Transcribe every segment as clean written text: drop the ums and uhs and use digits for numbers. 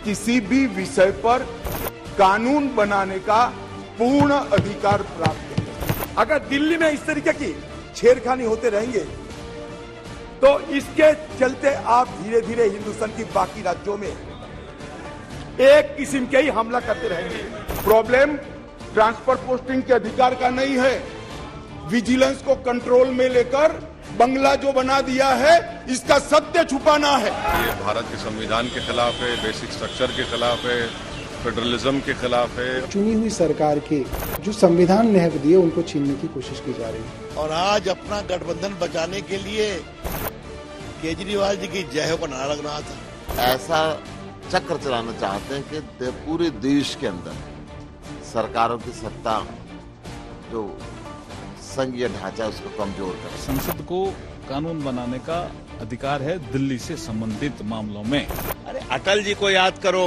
किसी भी विषय पर कानून बनाने का पूर्ण अधिकार प्राप्त है। अगर दिल्ली में इस तरीके की छेड़खानी होते रहेंगे तो इसके चलते आप धीरे धीरे हिंदुस्तान की बाकी राज्यों में एक किस्म के ही हमला करते रहेंगे। प्रॉब्लम ट्रांसफर पोस्टिंग के अधिकार का नहीं है, विजिलेंस को कंट्रोल में लेकर बंगला जो बना दिया है इसका सत्य छुपाना है। ये भारत के संविधान के खिलाफ है, बेसिक स्ट्रक्चर के खिलाफ है, फेडरलिज्म के खिलाफ है। चुनी हुई सरकार के जो संविधान ने हक दिए उनको छीनने की कोशिश की जा रही है। और आज अपना गठबंधन बचाने के लिए केजरीवाल जी की जय हो का नारा लग रहा था। ऐसा चक्र चलाना चाहते हैं कि पूरे देश के अंदर सरकारों की सत्ता जो संघीय ढांचा उसको कमजोर कर। संसद को कानून बनाने का अधिकार है दिल्ली से संबंधित मामलों में। अरे अटल जी को याद करो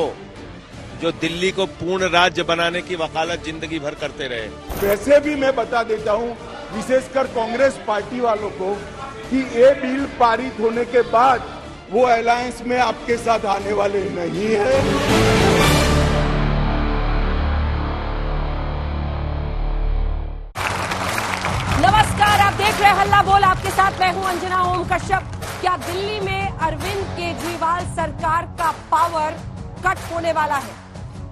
जो दिल्ली को पूर्ण राज्य बनाने की वकालत जिंदगी भर करते रहे। वैसे भी मैं बता देता हूं विशेषकर कांग्रेस पार्टी वालों को कि ये बिल पारित होने के बाद वो अलायंस में आपके साथ आने वाले नहीं है। नमस्कार, आप देख रहे हैं हल्ला बोल। आपके साथ मैं हूं अंजना ओम कश्यप। क्या दिल्ली में अरविंद केजरीवाल सरकार का पावर कट होने वाला है?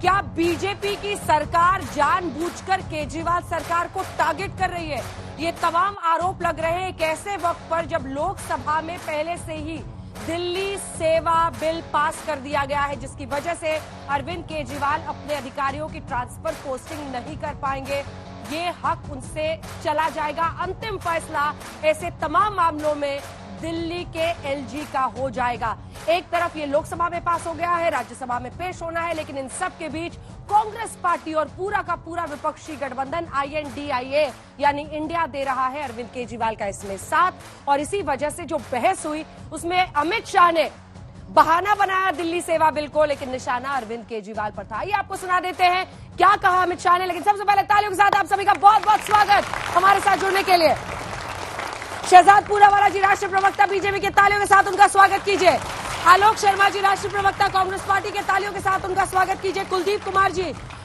क्या बीजेपी की सरकार जानबूझकर केजरीवाल सरकार को टारगेट कर रही है? ये तमाम आरोप लग रहे हैं एक ऐसे वक्त पर जब लोकसभा में पहले से ही दिल्ली सेवा बिल पास कर दिया गया है, जिसकी वजह से अरविंद केजरीवाल अपने अधिकारियों की ट्रांसफर पोस्टिंग नहीं कर पाएंगे। ये हक उनसे चला जाएगा। अंतिम फैसला ऐसे तमाम मामलों में दिल्ली के एलजी का हो जाएगा। एक तरफ ये लोकसभा में पास हो गया है, राज्यसभा में पेश होना है, लेकिन इन सब के बीच कांग्रेस पार्टी और पूरा का पूरा विपक्षी गठबंधन INDIA यानी इंडिया दे रहा है अरविंद केजरीवाल का इसमें साथ। और इसी वजह से जो बहस हुई उसमें अमित शाह ने बहाना बनाया दिल्ली सेवा बिल को, लेकिन निशाना अरविंद केजरीवाल पर था। आइए आपको सुना देते हैं क्या कहा अमित शाह ने। लेकिन सबसे पहले तालियों के साथ आप सभी का बहुत बहुत स्वागत हमारे साथ जुड़ने के लिए। शहजाद पूनावाला जी राष्ट्रीय प्रवक्ता बीजेपी के तालियों के साथ उनका स्वागत कीजिए। आलोक शर्मा जी राष्ट्रीय प्रवक्ता कांग्रेस पार्टी के तालियों के साथ उनका स्वागत कीजिए। कुलदीप कुमार जी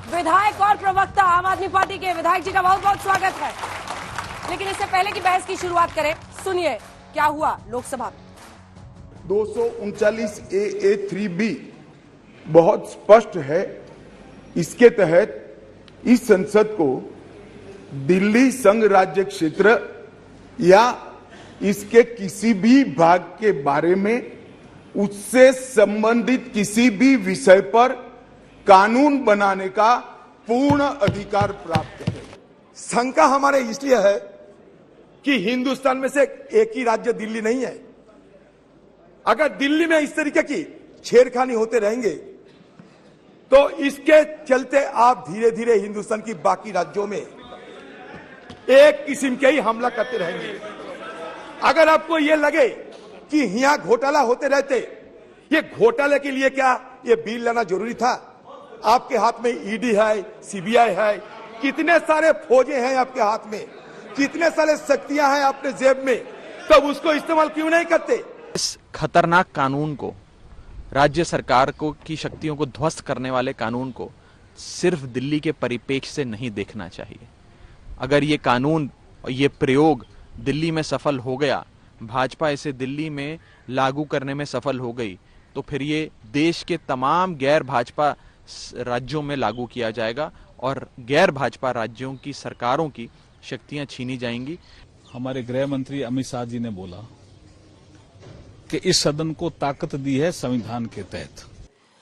विधायक और प्रवक्ता आम आदमी पार्टी के विधायक जी का बहुत बहुत स्वागत है। लेकिन इससे पहले की बहस की शुरुआत करें, सुनिए क्या हुआ लोकसभा में। 239 AA3B बहुत स्पष्ट है। इसके तहत इस संसद को दिल्ली संघ राज्य क्षेत्र या इसके किसी भी भाग के बारे में उससे संबंधित किसी भी विषय पर कानून बनाने का पूर्ण अधिकार प्राप्त है। शंका हमारे इसलिए है कि हिंदुस्तान में से एक ही राज्य दिल्ली नहीं है। अगर दिल्ली में इस तरीके की छेड़खानी होते रहेंगे तो इसके चलते आप धीरे धीरे हिंदुस्तान की बाकी राज्यों में एक किस्म के ही हमला करते रहेंगे। अगर आपको ये लगे कि यहां घोटाला होते रहते, ये घोटाले के लिए क्या ये बिल लाना जरूरी था? आपके हाथ में ईडी है, सीबीआई है, कितने सारे फौजें हैं आपके हाथ में, कितने सारे शक्तियां हैं अपने जेब में, तब उसको इस्तेमाल क्यों नहीं करते? इस खतरनाक कानून को, राज्य सरकार को की शक्तियों को ध्वस्त करने वाले कानून को सिर्फ दिल्ली के परिप्रेक्ष्य से नहीं देखना चाहिए। अगर ये कानून और ये प्रयोग दिल्ली में सफल हो गया, भाजपा इसे दिल्ली में लागू करने में सफल हो गई, तो फिर ये देश के तमाम गैर भाजपा राज्यों में लागू किया जाएगा और गैर भाजपा राज्यों की सरकारों की शक्तियां छीनी जाएंगी। हमारे गृह मंत्री अमित शाह जी ने बोला कि इस सदन को ताकत दी है संविधान के तहत।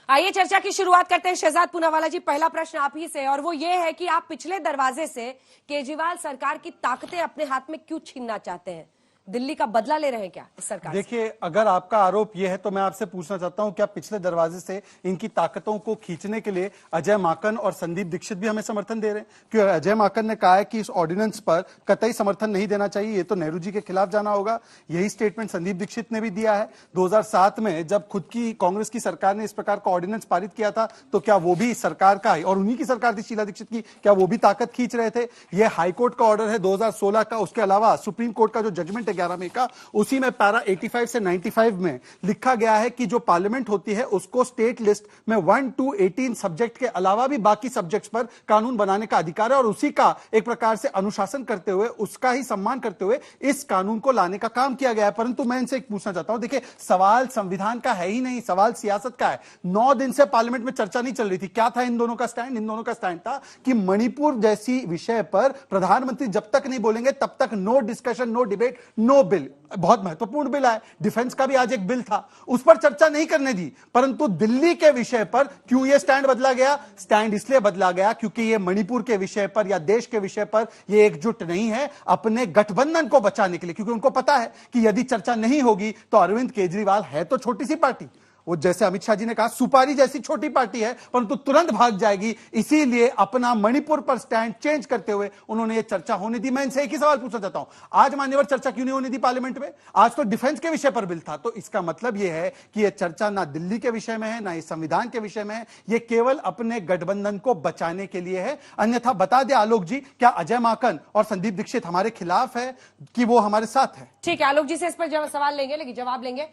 आइए चर्चा की शुरुआत करते हैं। शहजाद पूनावाला जी, पहला प्रश्न आप ही से, और वो ये है कि आप पिछले दरवाजे से केजरीवाल सरकार की ताकतें अपने हाथ में क्यों छीनना चाहते हैं? दिल्ली का बदला ले रहे हैं क्या इस सरकार? देखिए, अगर आपका आरोप यह है तो मैं आपसे पूछना चाहता हूं, क्या पिछले दरवाजे से इनकी ताकतों को खींचने के लिए अजय माकन और संदीप दीक्षित भी हमें समर्थन दे रहे हैं? क्योंकि अजय माकन ने कहा है कि इस ऑर्डिनेंस पर कतई समर्थन नहीं देना चाहिए, ये तो नेहरू जी के खिलाफ जाना होगा। यही स्टेटमेंट संदीप दीक्षित ने भी दिया है। 2007 में जब खुद की कांग्रेस की सरकार ने इस प्रकार का ऑर्डिनेंस पारित किया था तो क्या वो भी सरकार का, और उन्हीं की सरकार थी शीला दीक्षित की, क्या वो भी ताकत खींच रहे थे? यह हाईकोर्ट का ऑर्डर है 2016 का। उसके अलावा सुप्रीम कोर्ट का जो जजमेंट है 11 मई का, उसी में पैरा 85 से 95 में लिखा गया है कि जो पार्लियामेंट होती है उसको स्टेट लिस्ट में 1 to 18 सब्जेक्ट के अलावा भी बाकी सब्जेक्ट्स पर कानून बनाने का अधिकार है और उसी का एक प्रकार से अनुशासन करते हुए, उसका ही सम्मान करते हुए इस कानून को लाने का काम किया गया है। परंतु मैं इनसे एक पूछना चाहता हूं, देखिए सवाल संविधान का है ही नहीं, सवाल सियासत का है। 9 दिन से पार्लियामेंट में चर्चा नहीं चल रही थी। क्या था इन दोनों का स्टैंड? इन दोनों का स्टैंड था कि मणिपुर जैसी विषय पर प्रधानमंत्री जब तक नहीं बोलेंगे तब तक no discussion, no debate, no bill. बहुत महत्वपूर्ण बिल है, डिफेंस का भी आज एक बिल था, उस पर चर्चा नहीं करने दी। परंतु दिल्ली के विषय पर क्यों यह स्टैंड बदला गया? स्टैंड इसलिए बदला गया क्योंकि यह मणिपुर के विषय पर या देश के विषय पर यह एकजुट नहीं है अपने गठबंधन को बचाने के लिए, क्योंकि उनको पता है कि यदि चर्चा नहीं होगी तो अरविंद केजरीवाल है तो छोटी सी पार्टी, वो जैसे अमित शाह जी ने कहा सुपारी जैसी छोटी पार्टी है, परंतु तुरंत भाग जाएगी। इसीलिए अपना मणिपुर पर स्टैंड चेंज करते हुए उन्होंने ये चर्चा होने दी। मैं इनसे एक ही सवाल पूछना चाहता हूं, आज मान्यवर चर्चा क्यों नहीं होने दी पार्लियामेंट में? आज तो डिफेंस के विषय पर बिल था। तो इसका मतलब यह है कि यह चर्चा ना दिल्ली के विषय में है, ना इस संविधान के विषय में है, यह केवल अपने गठबंधन को बचाने के लिए है। अन्यथा बता दे आलोक जी, क्या अजय माकन और संदीप दीक्षित हमारे खिलाफ है कि वो हमारे साथ है? ठीक है, आलोक जी से इस पर सवाल लेंगे, लेकिन जवाब लेंगे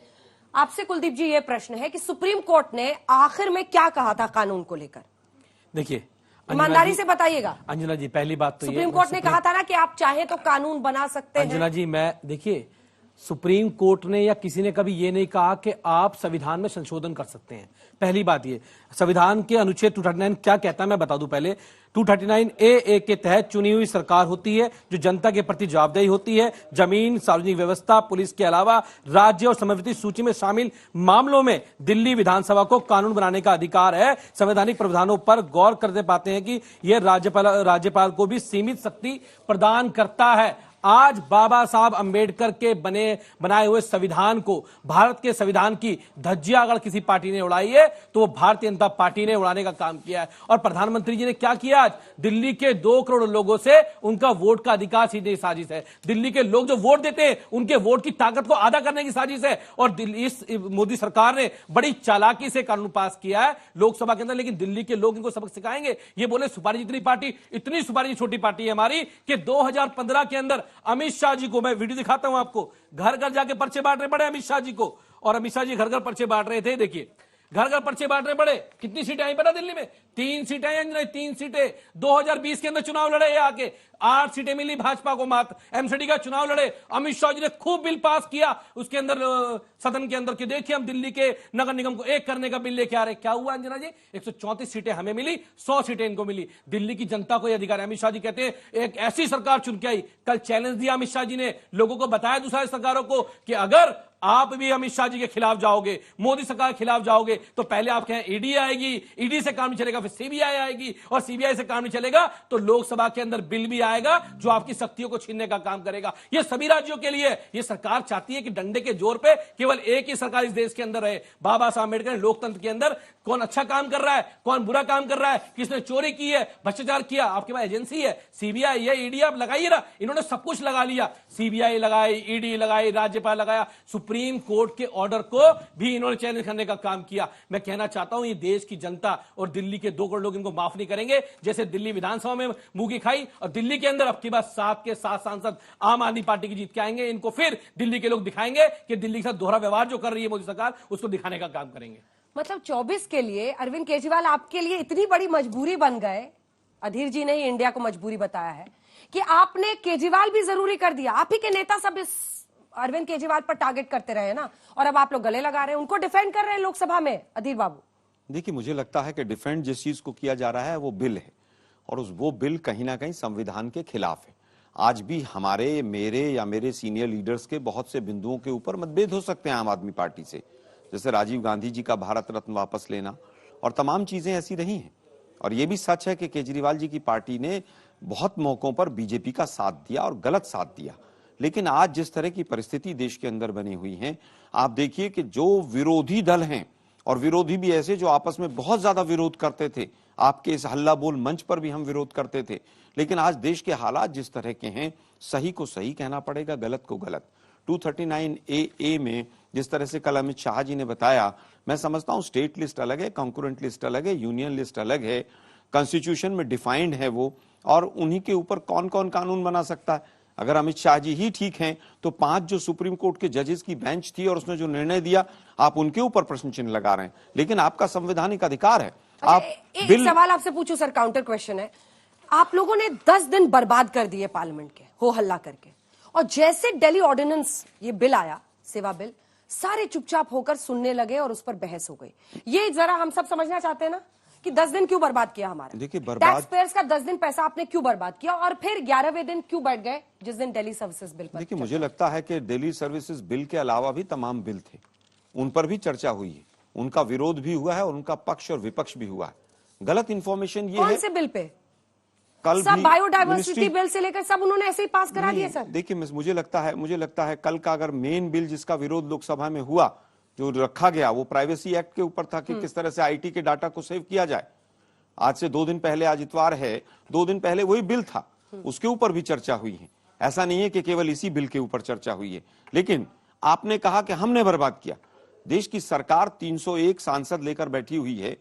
आपसे। कुलदीप जी, ये प्रश्न है कि सुप्रीम कोर्ट ने आखिर में क्या कहा था कानून को लेकर? देखिए, ईमानदारी से बताइएगा। अंजना जी, पहली बात तो सुप्रीम कोर्ट ने कहा था ना कि आप चाहे तो कानून बना सकते हैं। अंजना जी, मैं देखिए, सुप्रीम कोर्ट ने या किसी ने कभी ये नहीं कहा कि आप संविधान में संशोधन कर सकते हैं। पहली बात ये, संविधान के अनुच्छेद 239 क्या कहता है मैं बता दूं पहले। 239A के तहत चुनी हुई सरकार होती है जो जनता के प्रति जवाबदेही होती है। जमीन, सार्वजनिक व्यवस्था, पुलिस के अलावा राज्य और समवर्ती सूची में शामिल मामलों में दिल्ली विधानसभा को कानून बनाने का अधिकार है। संवैधानिक प्रावधानों पर गौर करते पाते हैं कि यह राज्यपाल को भी सीमित शक्ति प्रदान करता है। आज बाबा साहब अंबेडकर के बनाए हुए संविधान को, भारत के संविधान की धज्जियां अगर किसी पार्टी ने उड़ाई है तो वो भारतीय जनता पार्टी ने उड़ाने का काम किया है। और प्रधानमंत्री जी ने क्या किया? आज दिल्ली के 2 करोड़ लोगों से उनका वोट का अधिकार छीनने की साजिश है। दिल्ली के लोग जो वोट देते हैं उनके वोट की ताकत को आधा करने की साजिश है। और इस मोदी सरकार ने बड़ी चालाकी से कानून पास किया है लोकसभा के अंदर, लेकिन दिल्ली के लोग इनको सबक सिखाएंगे। ये बोले सुपारी जितनी पार्टी, इतनी सुपारी छोटी पार्टी है हमारी कि 2015 के अंदर अमित शाह जी को, मैं वीडियो दिखाता हूं आपको, घर घर जाके पर्चे बांटने पड़े अमित शाह जी को। और अमित शाह जी घर घर पर्चे बांट रहे थे। देखिए, घर घर पर्चे बांटने पड़े। कितनी सीटें आई पता दिल्ली में? 3 सीटें आई, 3 सीटें। 2020 के अंदर चुनाव लड़े आके 8 सीटें मिली भाजपा को मात्र। एमसीडी का चुनाव लड़े, अमित शाह जी ने खूब बिल पास किया उसके अंदर, सदन के अंदर, कि देखिए हम दिल्ली के नगर निगम को एक करने का बिल लेके आ रहे। क्या हुआ अंजना जी? 134 सीटें हमें मिली, 100 सीटें इनको मिली। दिल्ली की जनता को यह अधिकार है। अमित शाह जी कहते हैं एक ऐसी सरकार चुन के आई। कल चैलेंज दिया अमित शाह जी ने, लोगों को बताया दूसरी सरकारों को कि अगर आप भी अमित शाह जी के खिलाफ जाओगे, मोदी सरकार के खिलाफ जाओगे, तो पहले आप कहें ईडी आएगी, ईडी से काम नहीं चलेगा, फिर सीबीआई आएगी, और सीबीआई से काम नहीं चलेगा तो लोकसभा के अंदर बिल भी आएगा जो आपकी शक्तियों को छीनने का काम करेगा। यह सभी राज्यों के लिए, यह सरकार चाहती है कि डंडे के जोर पे केवल एक ही सरकार इस देश के अंदर रहे। बाबा साहब अम्बेडकर ने लोकतंत्र के अंदर कौन अच्छा काम कर रहा है, कौन बुरा काम कर रहा है, किसने चोरी की है, भ्रष्टाचार किया, आपके पास एजेंसी है, सीबीआई है, ईडी, आप लगाइए ना। इन्होंने सब कुछ लगा लिया, सीबीआई लगाई, ईडी लगाई, राज्यपाल लगाया, सुप्रीम कोर्ट के ऑर्डर को भी इन्होंने चैलेंज करने का काम किया। मैं कहना चाहता हूं ये देश की जनता और दिल्ली के 2 करोड़ लोग इनको माफ नहीं करेंगे। जैसे दिल्ली विधानसभा में मुंह खाई, और दिल्ली के अंदर अब की बात 7 के 7 सांसद आम आदमी पार्टी की जीत के आएंगे। इनको फिर दिल्ली के लोग दिखाएंगे कि दिल्ली के साथ दोहरा व्यवहार जो कर रही है मोदी सरकार, उसको दिखाने का काम करेंगे। मतलब 24 के लिए अरविंद केजरीवाल आपके लिए इतनी बड़ी मजबूरी बन गए, अधीर जी ने ही इंडिया को मजबूरी बताया है, कि आपने केजरीवाल भी जरूरी कर दिया। आप ही के नेता सब इस अरविंद केजरीवाल पर टारगेट करते रहे ना, और अब आप लोग गले लगा रहे हैं, उनको डिफेंड कर रहे हैं लोकसभा में। अधीर बाबू, देखिए, मुझे लगता है कि डिफेंड जिस चीज को किया जा रहा है वो बिल है, और वो बिल कहीं ना कहीं संविधान के खिलाफ है। आज भी हमारे, मेरे या मेरे सीनियर लीडर्स के बहुत से बिंदुओं के ऊपर मतभेद हो सकते हैं आम आदमी पार्टी से, जैसे राजीव गांधी जी का भारत रत्न वापस लेना, और तमाम चीजें ऐसी रही हैं। और ये भी सच है कि केजरीवाल जी की पार्टी ने बहुत मौकों पर बीजेपी का साथ दिया और गलत साथ दिया। लेकिन आज जिस तरह की परिस्थिति देश के अंदर बनी हुई है, आप देखिए कि जो विरोधी दल हैं, और विरोधी भी ऐसे जो आपस में बहुत ज्यादा विरोध करते थे, आपके इस हल्ला बोल मंच पर भी हम विरोध करते थे, लेकिन आज देश के हालात जिस तरह के हैं, सही को सही कहना पड़ेगा, गलत को गलत। 239A में जिस तरह से कल अमित शाह जी ने बताया, मैं समझता हूं स्टेट लिस्ट अलग है, कंकरेंट लिस्ट अलग है, यूनियन लिस्ट अलग है, कॉन्स्टिट्यूशन में डिफाइंड है वो, और उन्हीं के ऊपर कौन कौन कानून बना सकता है। अगर अमित शाह जी ही ठीक हैं तो 5 जो सुप्रीम कोर्ट के जजेस की बेंच थी और उसने जो निर्णय दिया आप उनके ऊपर प्रश्न चिन्ह लगा रहे हैं। लेकिन आपका संवैधानिक अधिकार है। आप एक सवाल आपसे पूछूं सर, काउंटर क्वेश्चन है। आप लोगों ने 10 दिन बर्बाद कर दिए पार्लियामेंट के हो हल्ला करके, और जैसे दिल्ली ऑर्डिनेंस ये बिल आया, सेवा बिल, सारे चुपचाप होकर सुनने लगे और उस पर बहस हो गई। ये जरा हम सब समझना चाहते हैं ना कि 10 दिन क्यों बर्बाद किया हमारा? देखिए, बर्बाद टैक्स पेयर्स का 10 दिन पैसा आपने क्यों बर्बाद किया, और फिर 11वें दिन क्यों बैठ गए जिस दिन दिल्ली सर्विसेज बिल पर? देखिए, मुझे लगता है कि दिल्ली सर्विसेज बिल के अलावा भी तमाम बिल थे, उन पर भी चर्चा हुई है, उनका विरोध भी हुआ है और उनका पक्ष और विपक्ष भी हुआ है। गलत इंफॉर्मेशन ये है। कौन से बिल पे? कल सब भी बायोडाइवर्सिटी बिल से लेकर सब उन्होंने ऐसे ही पास करा दिए सर। देखिए, मुझे लगता है कल का अगर मेन बिल जिसका विरोध लोकसभा में हुआ, जो रखा गया, वो प्राइवेसी एक्ट के ऊपर था कि किस तरह से आईटी के डाटा को सेव किया जाए। आज से 2 दिन पहले, आज इतवार है, 2 दिन पहले वही बिल था, उसके ऊपर भी चर्चा हुई है। ऐसा नहीं है कि केवल इसी बिल के ऊपर चर्चा हुई है। लेकिन आपने कहा कि हमने बर्बाद किया। देश की सरकार 301 सांसद लेकर बैठी हुई है,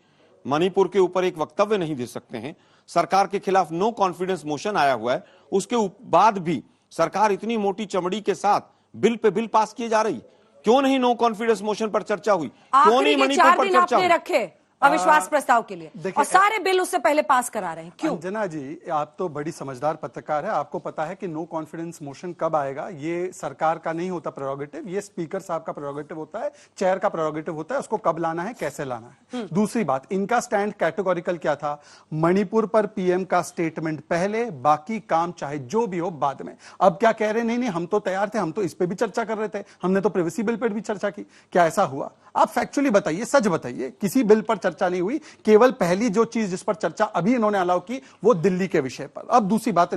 मणिपुर के ऊपर एक वक्तव्य नहीं दे सकते हैं, सरकार के खिलाफ नो कॉन्फिडेंस मोशन आया हुआ है, उसके बाद भी सरकार इतनी मोटी चमड़ी के साथ बिल पे बिल पास किए जा रही। क्यों नहीं नो कॉन्फिडेंस मोशन पर चर्चा हुई? क्यों नहीं मणिपुर पर चर्चा हुई? रखे अविश्वास प्रस्ताव के लिए, और सारे बिल उससे पहले पास करा रहे हैं, क्यों? अंजना जी, आप तो बड़ी समझदार पत्रकार है, आपको पता है कि नो कॉन्फिडेंस मोशन कब आएगा। ये सरकार का नहीं होता प्रेरोगेटिव, ये स्पीकर साहब का प्रेरोगेटिव होता है, चेयर का प्रेरोगेटिव होता है, उसको कब लाना है, कैसे लाना है। दूसरी बात, इनका स्टैंड कैटेगोरिकल क्या था? मणिपुर पर पीएम का स्टेटमेंट पहले, बाकी काम चाहे जो भी हो बाद में। अब क्या कह रहे? नहीं, हम तो तैयार थे, हम तो इस पे भी चर्चा कर रहे थे, हमने तो प्रिवेसी बिल पर भी चर्चा की। क्या ऐसा हुआ? आप फैक्चुअली बताइए, सच बताइए, किसी बिल पर चर्चा नहीं हुई। केवल पहली जो चीज जिस पर चर्चा अभी इन्होंने अलाउ की वो दिल्ली के विषय पर। अब दूसरी बात,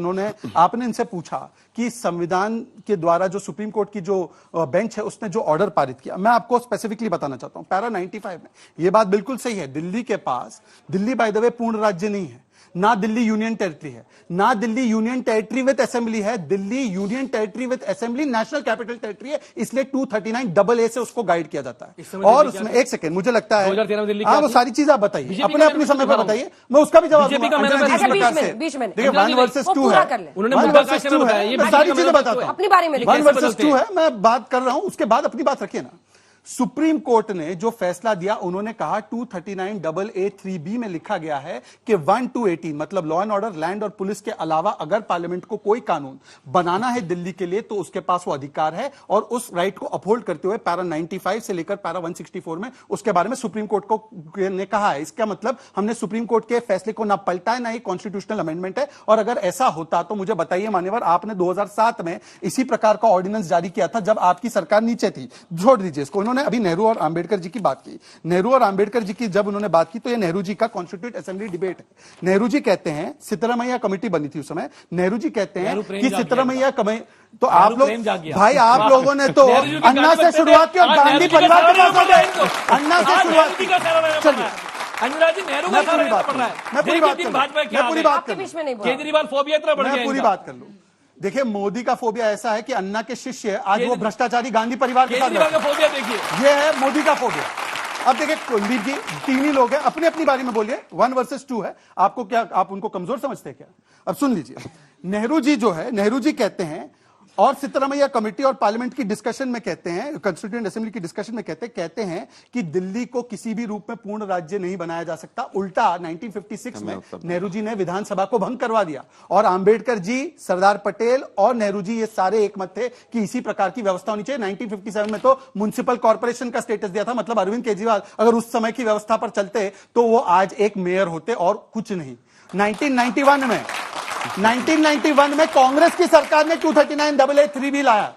आपने इनसे पूछा कि संविधान के द्वारा जो सुप्रीम कोर्ट की जो बेंच है उसने जो ऑर्डर पारित किया, मैं आपको स्पेसिफिकली बताना चाहता हूं। पैरा 95 में यह बात बिल्कुल सही है, दिल्ली के पास, दिल्ली बाय द वे पूर्ण राज्य नहीं है, ना दिल्ली यूनियन टेरिटरी है, ना Delhi union territory with assembly है, Delhi union territory with assembly national capital territory है, इसलिए 239AA से उसको गाइड किया जाता है। और उसमें एक सेकंड, मुझे लगता है हाँ, वो सारी चीज आप बताइए, अपने अपने समय पर बताइए, मैं उसका भी जवाब दूंगा। देखिए, 1 वर्सेस 2 है, 1 वर्सेस 2 है, मैं सारी चीजें बताता हूं। अपनी बारे में 1 वर्सेस 2 है, मैं बात कर रहा हूं, उसके बाद अपनी बात रखिए ना। सुप्रीम कोर्ट ने जो फैसला दिया, उन्होंने कहा 239AA3B में लिखा गया है कि 1 to 18 मतलब लॉ एंड ऑर्डर, लैंड और पुलिस के अलावा अगर पार्लियामेंट को कोई कानून बनाना है दिल्ली के लिए तो उसके पास वो अधिकार है, और उस राइट को अपहोल्ड करते हुए पैरा 95 से लेकर पैरा 164 में उसके बारे में सुप्रीम कोर्ट को ने कहा है। इसका मतलब हमने सुप्रीम कोर्ट के फैसले को ना पलटा है, ना ही कॉन्स्टिट्यूशनल अमेंडमेंट है। और अगर ऐसा होता तो मुझे बताइए मान्यवर, आपने 2007 में इसी प्रकार का ऑर्डिनेंस जारी किया था जब आपकी सरकार नीचे थी। छोड़ दीजिए इसको, अभी नेहरू और आंबेडकर जी की बात की। नेहरू और आंबेडकर जी की जब उन्होंने बात की तो ये नेहरू जी का कॉन्स्टिट्यूट असेंबली डिबेट है। नेहरू जी कहते हैं, सिद्धरामैया कमेटी बनी थी उस समय, नेहरू जी कहते हैं कि सिद्धरामैया तो आप लोग भाई, आप लोगों ने तो अन्ना से शुरुआत की और गांधी परिवार के पास गए, अन्ना से शुरुआत की। चलिए, मैं पूरी बात कर लूं। देखिए, मोदी का फोबिया ऐसा है कि अन्ना के शिष्य आज वो भ्रष्टाचारी गांधी परिवार के साथ फोबिया देखिए, ये है मोदी का फोबिया। अब देखिए कुलदीप जी, 3 ही लोग हैं, अपने अपनी बारी में बोलिए। 1 वर्सेस 2 है, आपको क्या, आप उनको कमजोर समझते हैं क्या? अब सुन लीजिए, नेहरू जी जो है, नेहरू जी कहते हैं, और सिद्धरामैया कमेटी और पार्लियामेंट की डिस्कशन में कहते हैं, कॉन्स्टिट्यूएंट असेंबली की डिस्कशन में कहते हैं कि दिल्ली को किसी भी रूप में पूर्ण राज्य नहीं बनाया जा सकता। उल्टा 1956 में नेहरू जी ने विधानसभा को भंग करवा दिया, और आंबेडकर जी, सरदार पटेल और नेहरू जी ये सारे एक मत थे कि इसी प्रकार की व्यवस्था होनी चाहिए। 1957 में तो म्युनिसिपल कॉर्पोरेशन का स्टेटस दिया था, मतलब अरविंद केजरीवाल अगर उस समय की व्यवस्था पर चलते तो वो आज एक मेयर होते और कुछ नहीं। 1991 में कांग्रेस की सरकार ने 239AA3B लाया,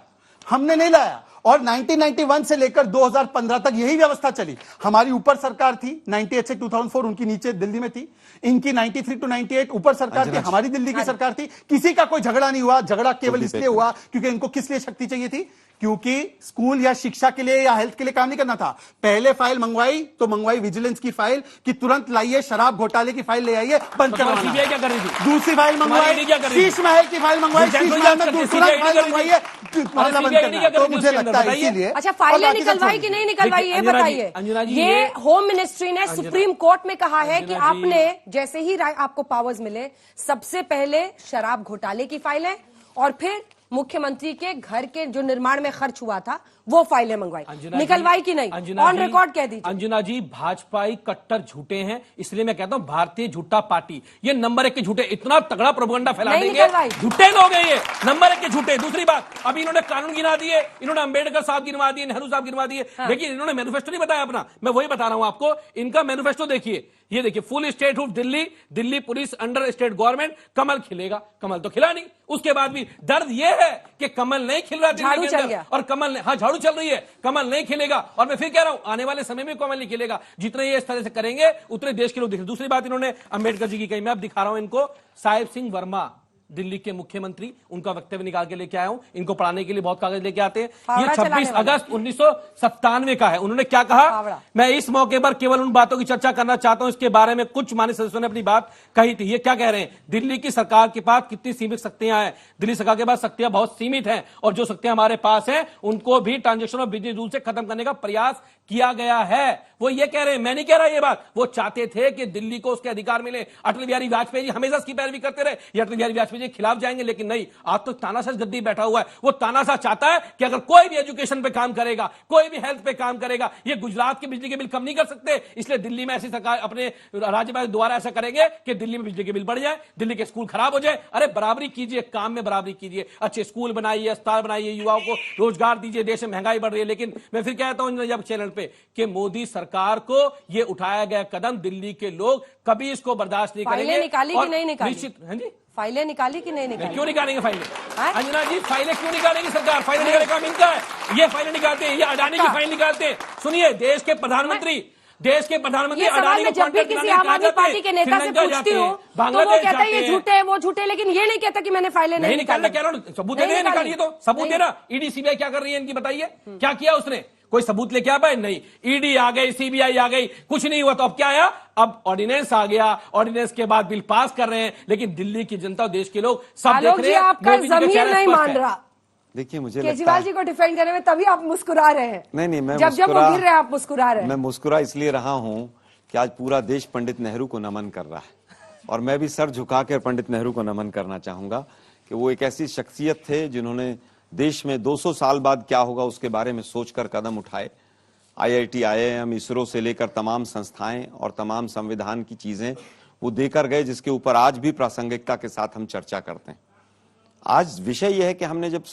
हमने नहीं लाया। और 1991 से लेकर 2015 तक यही व्यवस्था चली। हमारी ऊपर सरकार थी 98 से 2004, उनकी नीचे दिल्ली में थी। इनकी 93 to 98 ऊपर सरकार थी, हमारी दिल्ली की सरकार थी। किसी का कोई झगड़ा नहीं हुआ। झगड़ा केवल इसलिए हुआ क्योंकि इनको किस लिए शक्ति चाहिए थी? क्योंकि स्कूल या शिक्षा के लिए या हेल्थ के लिए काम नहीं करना था। पहले फाइल मंगवाई तो मंगवाई विजिलेंस की फाइल कि तुरंत लाइए, शराब घोटाले की फाइल ले आइए, बंद करवाना। सीबीआई क्या कर रही थी? दूसरी फाइल मंगवाई, शीश महल की फाइल मंगवाई, शीश महल में दूसरा फाइल मंगवाइए, मामला बंद करना। तो मुझे लगता है इसीलिए। अच्छा, फाइलें निकलवाई कि नहीं निकलवाई ये बताइए। ये होम मिनिस्ट्री ने सुप्रीम कोर्ट में कहा है कि आपने जैसे ही आपको पावर्स मिले, सबसे पहले शराब घोटाले की फाइलें और फिर मुख्यमंत्री के घर के जो निर्माण में खर्च हुआ था वो फाइलें मंगवाई, निकलवाई कि नहीं? अंजुना ऑन जी, रिकॉर्ड कह दीजिए। अंजुना जी, भाजपाई कट्टर झूठे हैं, इसलिए मैं कहता हूं भारतीय झूठा पार्टी, ये नंबर 1 के झूठे, इतना तगड़ा प्रोपेगेंडा फैला देंगे, झूठे लोग हैं ये, नंबर 1 के झूठे। दूसरी बात, अभी इन्होंने कानून गिना दिए, इन्होंने अंबेडकर साहब गिनवा दिए, नेहरू साहब गिनवा दिए, लेकिन इन्होंने मैनिफेस्टो नहीं बताया अपना। मैं वही बता रहा हूं आपको, इनका मैनिफेस्टो देखिए, ये देखिए, full statehood Delhi, Delhi police under state government, कमल खिलेगा। कमल तो खिला नहीं, उसके बाद भी दर्द ये है कि कमल नहीं खिल रहा दिल्ली के अंदर, और कमल ने, हाँ झाड़ू चल रही है, कमल नहीं खिलेगा। और मैं फिर कह रहा हूं, आने वाले समय में कमल नहीं खिलेगा। जितने ये इस तरह से करेंगे उतने देश के लोग दिखेंगे। दूसरी बात इन्होंने अंबेडकर जी की कही, मैं अब दिखा रहा हूं इनको, साहिब सिंह वर्मा दिल्ली के मुख्यमंत्री, उनका वक्तव्य निकाल के लेके आया हूं, इनको पढ़ाने के लिए बहुत कागज लेके आते हैं। ये 26 अगस्त 1997 का है। उन्होंने क्या कहा, मैं इस मौके पर केवल उन बातों की चर्चा करना चाहता हूं इसके बारे में कुछ माननीय सदस्यों ने अपनी बात कही थी। ये क्या कह रहे हैं, दिल्ली की सरकार के पास कितनी सीमित शक्तियां हैं, दिल्ली सरकार के पास शक्तियां बहुत सीमित हैं, और जो शक्तियां हमारे पास हैं उनको भी ट्रांजेक्शन और बिजनेस रूल से खत्म करने का प्रयास किया गया है। वो ये कह रहे हैं, मैं नहीं कह रहा ये बात, वो चाहते थे कि दिल्ली को उसके अधिकार मिले। अटल बिहारी वाजपेयी जी हमेशा इसकी पैरवी करते रहे, ये अटल बिहारी वाजपेयी जी के खिलाफ जाएंगे, लेकिन नहीं, आज तो तानाशाह गद्दी बैठा हुआ है। वो तानाशाह चाहता है कि अगर कोई भी एजुकेशन पे काम करेगा, कोई भी हेल्थ पे काम करेगा, ये गुजरात के बिजली के बिल कम नहीं कर सकते, इसलिए दिल्ली में ऐसी सरकार अपने राज्यपाल द्वारा ऐसा करेंगे कि दिल्ली में बिजली के बिल बढ़ जाए, दिल्ली के स्कूल खराब हो जाए। अरे बराबरी कीजिए, काम में बराबरी कीजिए, अच्छे स्कूल बनाइए, अस्पताल बनाइए, युवाओं को रोजगार दीजिए, देश में महंगाई बढ़ रही है। लेकिन मैं फिर कहता हूं जब चैनल पे कि मोदी सरकार को ये उठाया गया कदम, दिल्ली के लोग कभी इसको बर्दाश्त नहीं करेंगे। फाइलें निकाली कि नहीं निकाली? जी, फाइलें निकाली कि नहीं निकाली? क्यों निकालेंगे फाइलें? अंजना जी, फाइलें क्यों निकालेंगी सरकार? फाइलें निकालने का काम इनका है, ये फाइलें निकालते हैं, ये अडानी की फाइल निकालते हैं। सुनिए, देश के प्रधानमंत्री अडानी को जब भी किसी आम आदमी पार्टी के नेता से पूछती हूँ तो वो कहता है ये झूठे हैं, वो झूठे, लेकिन ये नहीं कहता कि मैंने फाइलें नहीं निकाली। कह रहा हूं, सबूत दे, निकालिए तो सबूत देना। ईडी सीबीआई क्या कर रही है इनकी, बताइए क्या किया उसने? कोई सबूत लेके आ पाए? नहीं। ईडी आ गई, सीबीआई आ गई, कुछ नहीं हुआ। तो अब क्या आया? अब ऑर्डिनेंस आ गया, ऑर्डिनेंस के बाद बिल पास कर रहे हैं, लेकिन दिल्ली की जनता और देश के लोग सब देख रहे हैं। आपका जमीर नहीं मान रहा। देखिए, मुझे केजरीवाल जी को डिफेंड करने में तभी आप मुस्कुरा रहे हैं। नहीं, मैं जब वो गिर रहे हैं आप मुस्कुरा रहे हैं। मैं मुस्कुरा इसलिए रहा हूं कि आज पूरा देश पंडित नेहरू को नमन कर रहा है, और मैं भी सर झुका कर पंडित नेहरू को नमन करना चाहूंगा कि वो एक ऐसी शख्सियत थे जिन्होंने देश में 200 साल बाद क्या होगा उसके बारे में सोचकर कदम उठाए। IIT, IIM, इसरो से लेकर तमाम संस्थाएं और तमाम संविधान की चीजें वो देकर गए, जिसके ऊपर आज भी प्रासंगिकता के साथ हम चर्चा करते हैं। आज विषय यह है कि हमने जब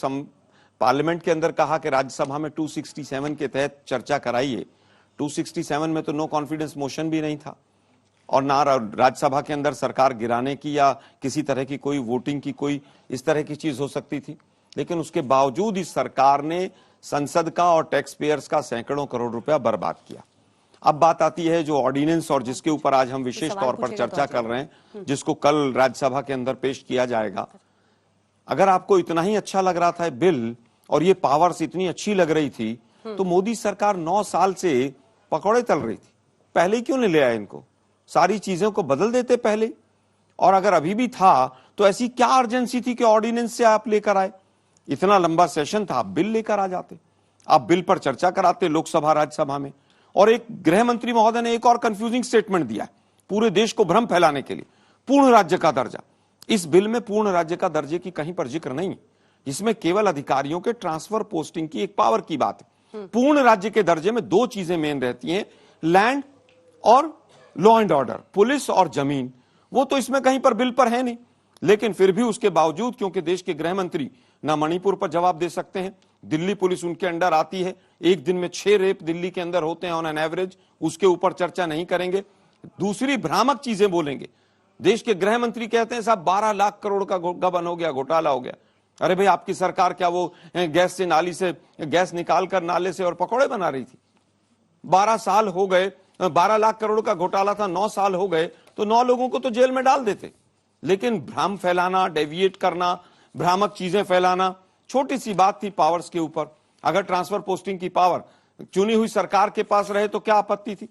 पार्लियामेंट के अंदर कहा कि राज्यसभा में 267 के तहत चर्चा कराइए, 267 में तो नो कॉन्फिडेंस मोशन भी नहीं था, और ना राज्यसभा के अंदर सरकार गिराने की या किसी तरह की कोई वोटिंग की कोई इस तरह की चीज हो सकती थी। लेकिन उसके बावजूद इस सरकार ने संसद का और टैक्स पेयर्स का सैकड़ों करोड़ रुपया बर्बाद किया। अब बात आती है जो ऑर्डिनेंस, और जिसके ऊपर आज हम विशेष तौर पर चर्चा कर रहे हैं, जिसको कल राज्यसभा के अंदर पेश किया जाएगा। अगर आपको इतना ही अच्छा लग रहा था बिल और ये पावर्स इतनी अच्छी लग रही थी, तो मोदी सरकार 9 साल से पकौड़े तल रही थी। पहले क्यों नहीं ले आए इनको? सारी चीजों को बदल देते पहले। और अगर अभी भी था तो ऐसी क्या अर्जेंसी थी कि ऑर्डिनेंस से आप लेकर आए? इतना लंबा सेशन था, आप बिल लेकर आ जाते, आप बिल पर चर्चा कराते लोकसभा राज्यसभा में। और एक गृह मंत्री महोदय ने एक और कंफ्यूजिंग स्टेटमेंट दिया पूरे देश को भ्रम फैलाने के लिए, पूर्ण राज्य का दर्जा। इस बिल में पूर्ण राज्य का दर्जे की कहीं पर जिक्र नहीं, इसमें केवल अधिकारियों के ट्रांसफर पोस्टिंग की एक पावर की बात है। पूर्ण राज्य के दर्जे में 2 चीजें मेन रहती हैं, लैंड और लॉ एंड ऑर्डर, पुलिस और जमीन। वो तो इसमें कहीं पर बिल पर है नहीं, लेकिन फिर भी उसके बावजूद, क्योंकि देश के गृह मंत्री ना मणिपुर पर जवाब दे सकते हैं, दिल्ली पुलिस उनके अंडर आती है, एक दिन में 6 रेप दिल्ली के अंदर होते हैं ऑन एन एवरेज, उसके ऊपर चर्चा नहीं करेंगे। दूसरी भ्रामक चीजें बोलेंगे। देश के गृह मंत्री कहते हैं साहब 12 लाख करोड़ का गबन हो गया, घोटाला हो गया। अरे भाई, आपकी सरकार क्या वो गैस से नाली से गैस निकाल कर नाले से और पकौड़े बना रही थी? 12 साल हो गए, 12 लाख करोड़ का घोटाला था, 9 साल हो गए, तो 9 लोगों को तो जेल में डाल देते। लेकिन भ्रम फैलाना, डेविएट करना, भ्रामक चीजें फैलाना, छोटी सी बात थी पावर्स के ऊपर। अगर ट्रांसफर पोस्टिंग की पावर चुनी हुई सरकार के पास रहे तो क्या आपत्ति थी?